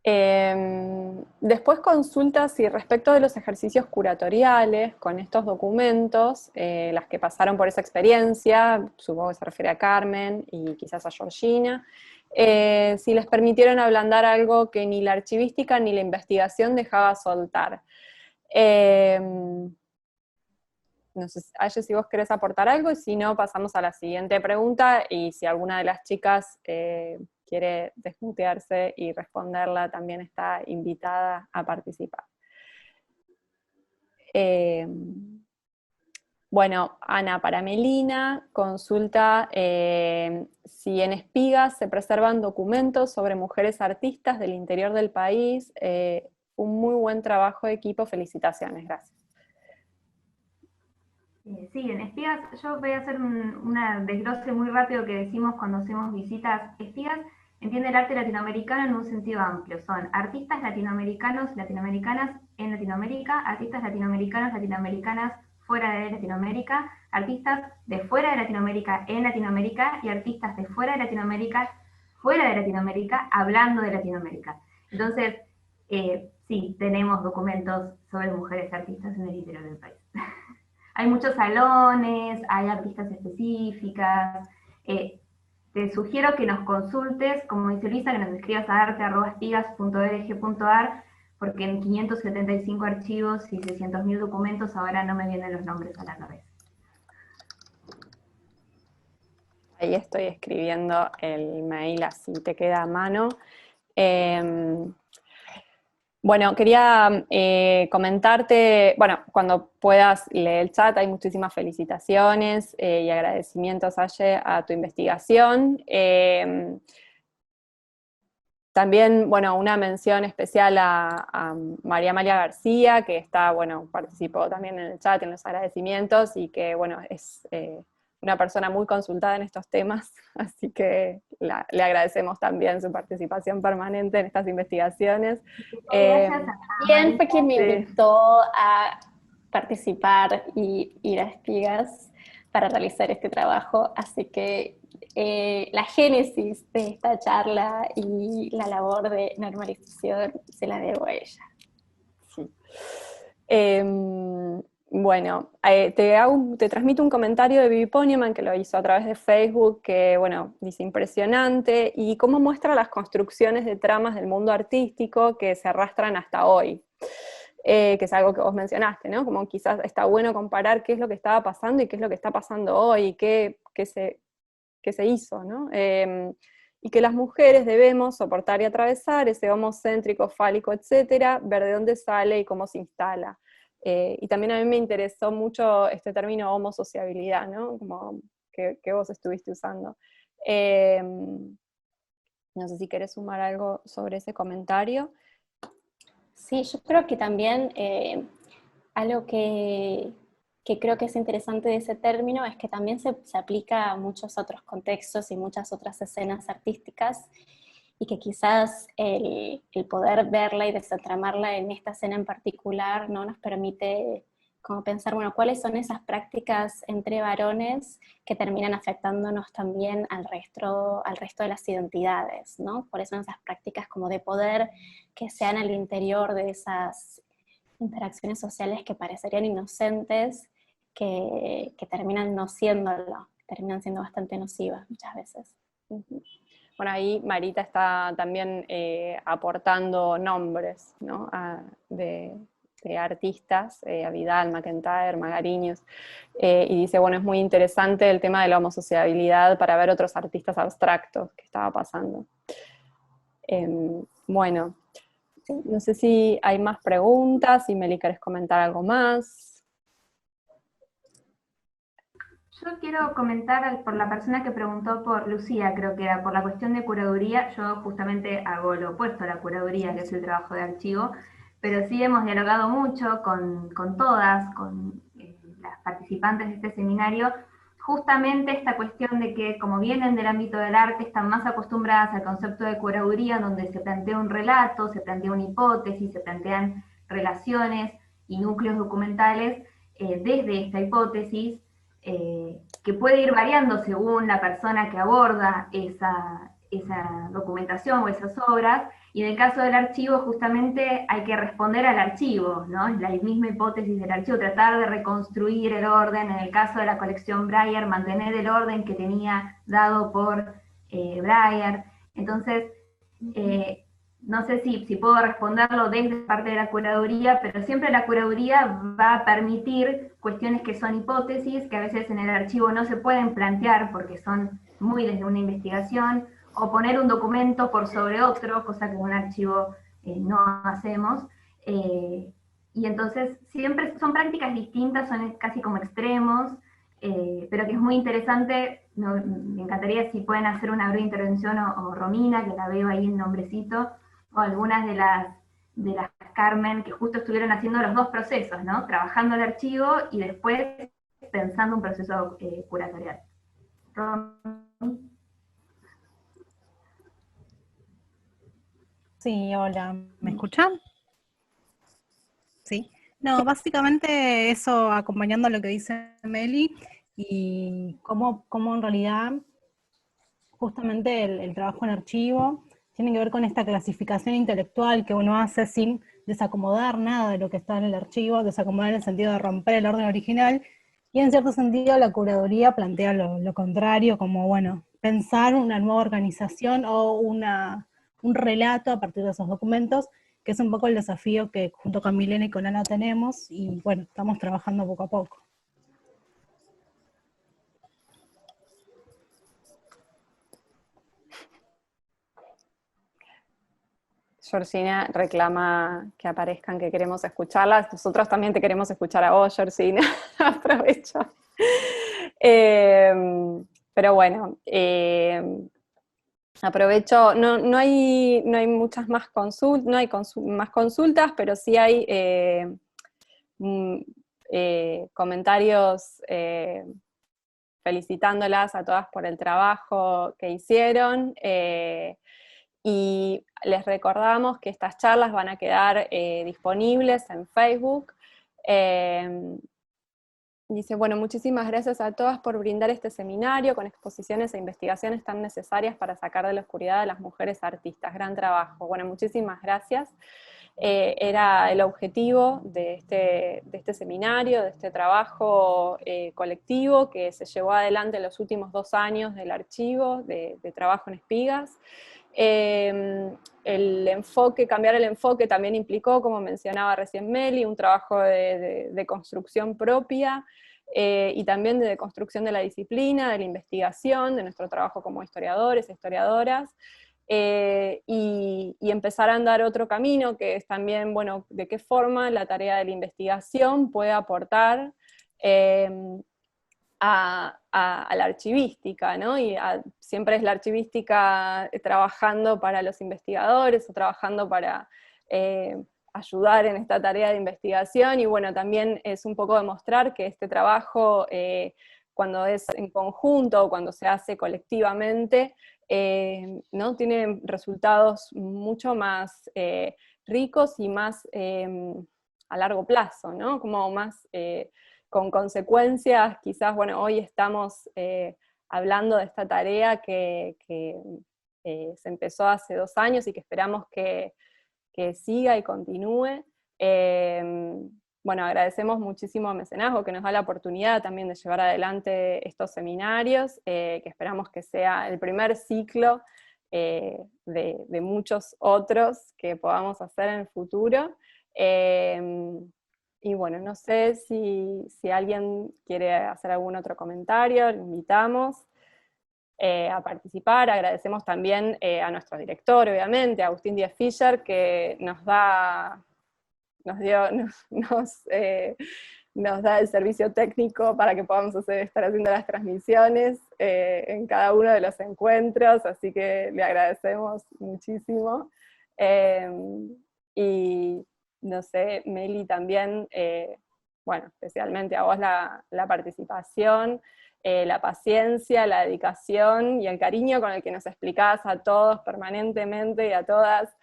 Después consultas y respecto de los ejercicios curatoriales con estos documentos, las que pasaron por esa experiencia, supongo que se refiere a Carmen y quizás a Georgina, si les permitieron ablandar algo que ni la archivística ni la investigación dejaba soltar. No sé, Aye, si vos querés aportar algo, y si no, pasamos a la siguiente pregunta, y si alguna de las chicas quiere desmutearse y responderla, también está invitada a participar. Bueno, Ana, para Melina, consulta si en Espigas se preservan documentos sobre mujeres artistas del interior del país. Un muy buen trabajo de equipo, felicitaciones, gracias. Sí, en Espigas, yo voy a hacer una desglose muy rápido que decimos cuando hacemos visitas. Espigas entiende el arte latinoamericano en un sentido amplio. Son artistas latinoamericanos, latinoamericanas en Latinoamérica, artistas latinoamericanos, latinoamericanas fuera de Latinoamérica, artistas de fuera de Latinoamérica en Latinoamérica y artistas de fuera de Latinoamérica, fuera de Latinoamérica, hablando de Latinoamérica. Entonces, sí, tenemos documentos sobre mujeres artistas en el interior del país. Hay muchos salones, hay artistas específicas. Te sugiero que nos consultes, como dice Luisa, que nos escribas a arte@espigas.org.ar, porque en 575 archivos y 600.000 documentos ahora no me vienen los nombres a la cabeza. Ahí estoy escribiendo el mail, así te queda a mano. Bueno, quería comentarte, bueno, cuando puedas leer el chat, hay muchísimas felicitaciones y agradecimientos, Aye, a tu investigación. También, bueno, una mención especial a María Amalia García, que está, bueno, participó también en el chat, en los agradecimientos, y que, bueno, es una persona muy consultada en estos temas, así que le agradecemos también su participación permanente en estas investigaciones. Gracias a Bien, fue quien me Sí. invitó a participar y ir a Espigas para realizar este trabajo, así que la génesis de esta charla y la labor de normalización se la debo a ella. Sí. Bueno, te transmito un comentario de Vivi Ponieman, que lo hizo a través de Facebook, que, bueno, dice impresionante, y cómo muestra las construcciones de tramas del mundo artístico que se arrastran hasta hoy. Que es algo que vos mencionaste, ¿no? Como quizás está bueno comparar qué es lo que estaba pasando y qué es lo que está pasando hoy, y qué se hizo, ¿no? Y que las mujeres debemos soportar y atravesar ese homocéntrico, fálico, etcétera, ver de dónde sale y cómo se instala. Y también a mí me interesó mucho este término homosociabilidad, ¿no? Como que vos estuviste usando. No sé si querés sumar algo sobre ese comentario. Sí, yo creo que también algo que creo que es interesante de ese término es que también se aplica a muchos otros contextos y muchas otras escenas artísticas, y que quizás el poder verla y desentramarla en esta escena en particular no nos permite como pensar, bueno, cuáles son esas prácticas entre varones que terminan afectándonos también al resto de las identidades, ¿no? Cuáles son esas prácticas como de poder que sean al interior de esas interacciones sociales que parecerían inocentes, que terminan no siéndolo, terminan siendo bastante nocivas muchas veces. Bueno, ahí Marita está también aportando nombres, ¿no? de artistas, a Vidal, McIntyre, Magariños, y dice, bueno, es muy interesante el tema de la homosociabilidad para ver otros artistas abstractos que estaba pasando. Bueno, no sé si hay más preguntas, si Meli querés comentar algo más. Yo quiero comentar por la persona que preguntó por Lucía, creo que era por la cuestión de curaduría. Yo justamente hago lo opuesto a la curaduría, que es el trabajo de archivo, pero sí hemos dialogado mucho con todas, con las participantes de este seminario, justamente esta cuestión de que, como vienen del ámbito del arte, están más acostumbradas al concepto de curaduría, donde se plantea un relato, se plantea una hipótesis, se plantean relaciones y núcleos documentales desde esta hipótesis, que puede ir variando según la persona que aborda esa documentación o esas obras, Y en el caso del archivo, justamente hay que responder al archivo, ¿no? Es la misma hipótesis del archivo, tratar de reconstruir el orden. En el caso de la colección Breyer, mantener el orden que tenía dado por Breyer. Entonces, no sé si puedo responderlo desde parte de la curaduría, pero siempre la curaduría va a permitir cuestiones que son hipótesis, que a veces en el archivo no se pueden plantear porque son muy desde una investigación, o poner un documento por sobre otro, cosa que en un archivo no hacemos. Y entonces siempre son prácticas distintas, son casi como extremos, pero que es muy interesante. Me encantaría si pueden hacer una breve intervención, o Romina, que la veo ahí en nombrecito, o algunas de las Carmen, que justo estuvieron haciendo los dos procesos, ¿no? Trabajando el archivo y después pensando un proceso curatorial. Sí, hola, ¿me escuchan? Sí. No, básicamente eso, acompañando lo que dice Meli, y cómo en realidad justamente el trabajo en archivo tiene que ver con esta clasificación intelectual que uno hace sin desacomodar nada de lo que está en el archivo, desacomodar en el sentido de romper el orden original, y en cierto sentido la curaduría plantea lo contrario, como bueno, pensar una nueva organización o un relato a partir de esos documentos, que es un poco el desafío que junto con Milena y con Ana tenemos, y bueno, estamos trabajando poco a poco. Georgina reclama que aparezcan, que queremos escucharlas. Nosotros también te queremos escuchar a vos, Georgina. Aprovecho. Pero bueno, aprovecho, no hay muchas más consultas, no hay más consultas, pero sí hay comentarios felicitándolas a todas por el trabajo que hicieron. Y les recordamos que estas charlas van a quedar disponibles en Facebook. Dice, bueno, muchísimas gracias a todas por brindar este seminario con exposiciones e investigaciones tan necesarias para sacar de la oscuridad a las mujeres artistas. Gran trabajo. Bueno, muchísimas gracias. Era el objetivo de este seminario, de este trabajo colectivo que se llevó adelante en los últimos 2 años del archivo de trabajo en espigas. Cambiar el enfoque también implicó, como mencionaba recién Meli, un trabajo de construcción propia, y también de construcción de la disciplina, de la investigación, de nuestro trabajo como historiadores e historiadoras, y empezar a andar otro camino, que es también, bueno, de qué forma la tarea de la investigación puede aportar a la archivística, ¿no? Y siempre es la archivística trabajando para los investigadores o trabajando para ayudar en esta tarea de investigación, y bueno, también es un poco demostrar que este trabajo, cuando es en conjunto o cuando se hace colectivamente, ¿no? Tiene resultados mucho más ricos y más a largo plazo, ¿no? Como más con consecuencias. Quizás, bueno, hoy estamos hablando de esta tarea que se empezó hace 2 años y que esperamos que siga y continúe. Bueno, agradecemos muchísimo a Mecenazgo, que nos da la oportunidad también de llevar adelante estos seminarios, que esperamos que sea el primer ciclo de muchos otros que podamos hacer en el futuro. Y bueno, no sé si alguien quiere hacer algún otro comentario, lo invitamos a participar. Agradecemos también a nuestro director, obviamente, a Agustín Díaz Fischer, que nos da el servicio técnico para que podamos estar haciendo las transmisiones en cada uno de los encuentros, así que le agradecemos muchísimo. Y no sé, Meli, también, bueno, especialmente a vos la participación, la paciencia, la dedicación y el cariño con el que nos explicás a todos permanentemente y a todas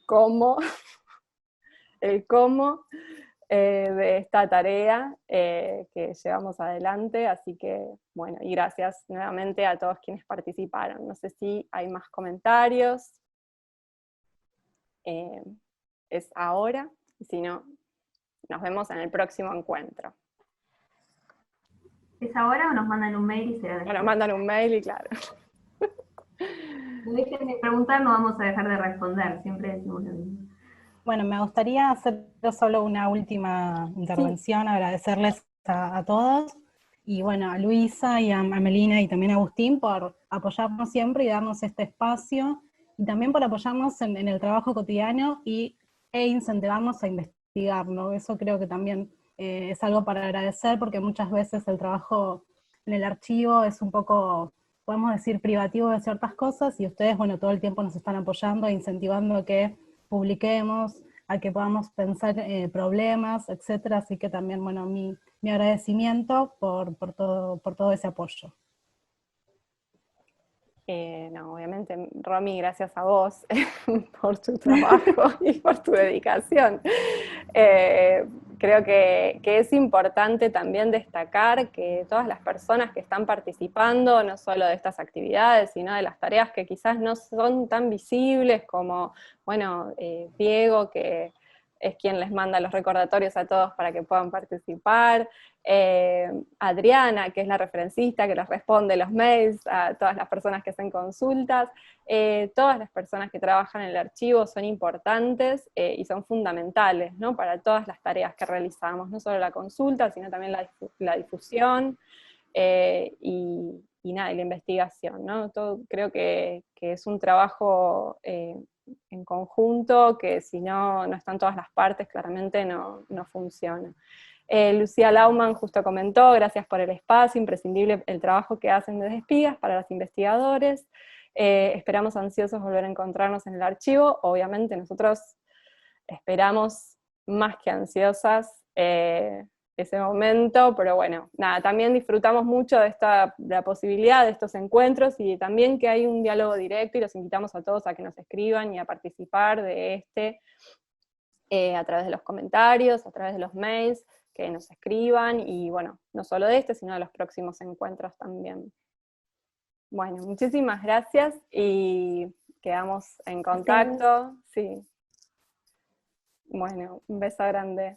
cómo de esta tarea que llevamos adelante, así que bueno, y gracias nuevamente a todos quienes participaron. No sé si hay más comentarios. es ahora, y si no, nos vemos en el próximo encuentro. ¿Es ahora o nos mandan un mail y se lo Bueno, dejan? mandan un mail y claro. No dejen de preguntar, no vamos a dejar de responder, siempre decimos lo mismo. Bueno, me gustaría hacer solo una última intervención, agradecerles a todos, y bueno, a Luisa y a Melina y también a Agustín por apoyarnos siempre y darnos este espacio, y también por apoyarnos en el trabajo cotidiano e incentivarnos a investigar, ¿no? Eso creo que también es algo para agradecer, porque muchas veces el trabajo en el archivo es un poco, podemos decir, privativo de ciertas cosas, y ustedes, bueno, todo el tiempo nos están apoyando e incentivando a que publiquemos, a que podamos pensar problemas, etcétera. Así que también, bueno, mi agradecimiento por todo ese apoyo. No, obviamente, Romy, gracias a vos por tu trabajo y por tu dedicación. Creo que es importante también destacar que todas las personas que están participando, no solo de estas actividades, sino de las tareas que quizás no son tan visibles como, bueno, Diego, que es quien les manda los recordatorios a todos para que puedan participar, Adriana, que es la referencista, que les responde los mails a todas las personas que hacen consultas, todas las personas que trabajan en el archivo son importantes y son fundamentales, ¿no? Para todas las tareas que realizamos, no solo la consulta, sino también la difusión y nada, y la investigación, ¿no? Todo, creo que es un trabajo en conjunto, que si no están todas las partes, claramente no funciona. Lucía Lauman justo comentó, gracias por el espacio, imprescindible el trabajo que hacen desde Espigas para los investigadores. Esperamos ansiosos volver a encontrarnos en el archivo. Obviamente nosotros esperamos más que ansiosas ese momento, pero bueno, nada, también disfrutamos mucho de la posibilidad de estos encuentros y también que hay un diálogo directo, y los invitamos a todos a que nos escriban y a participar de a través de los comentarios, a través de los mails, que nos escriban, y bueno, no solo de sino de los próximos encuentros también. Bueno, muchísimas gracias y quedamos en contacto. Sí. Bueno, un beso grande.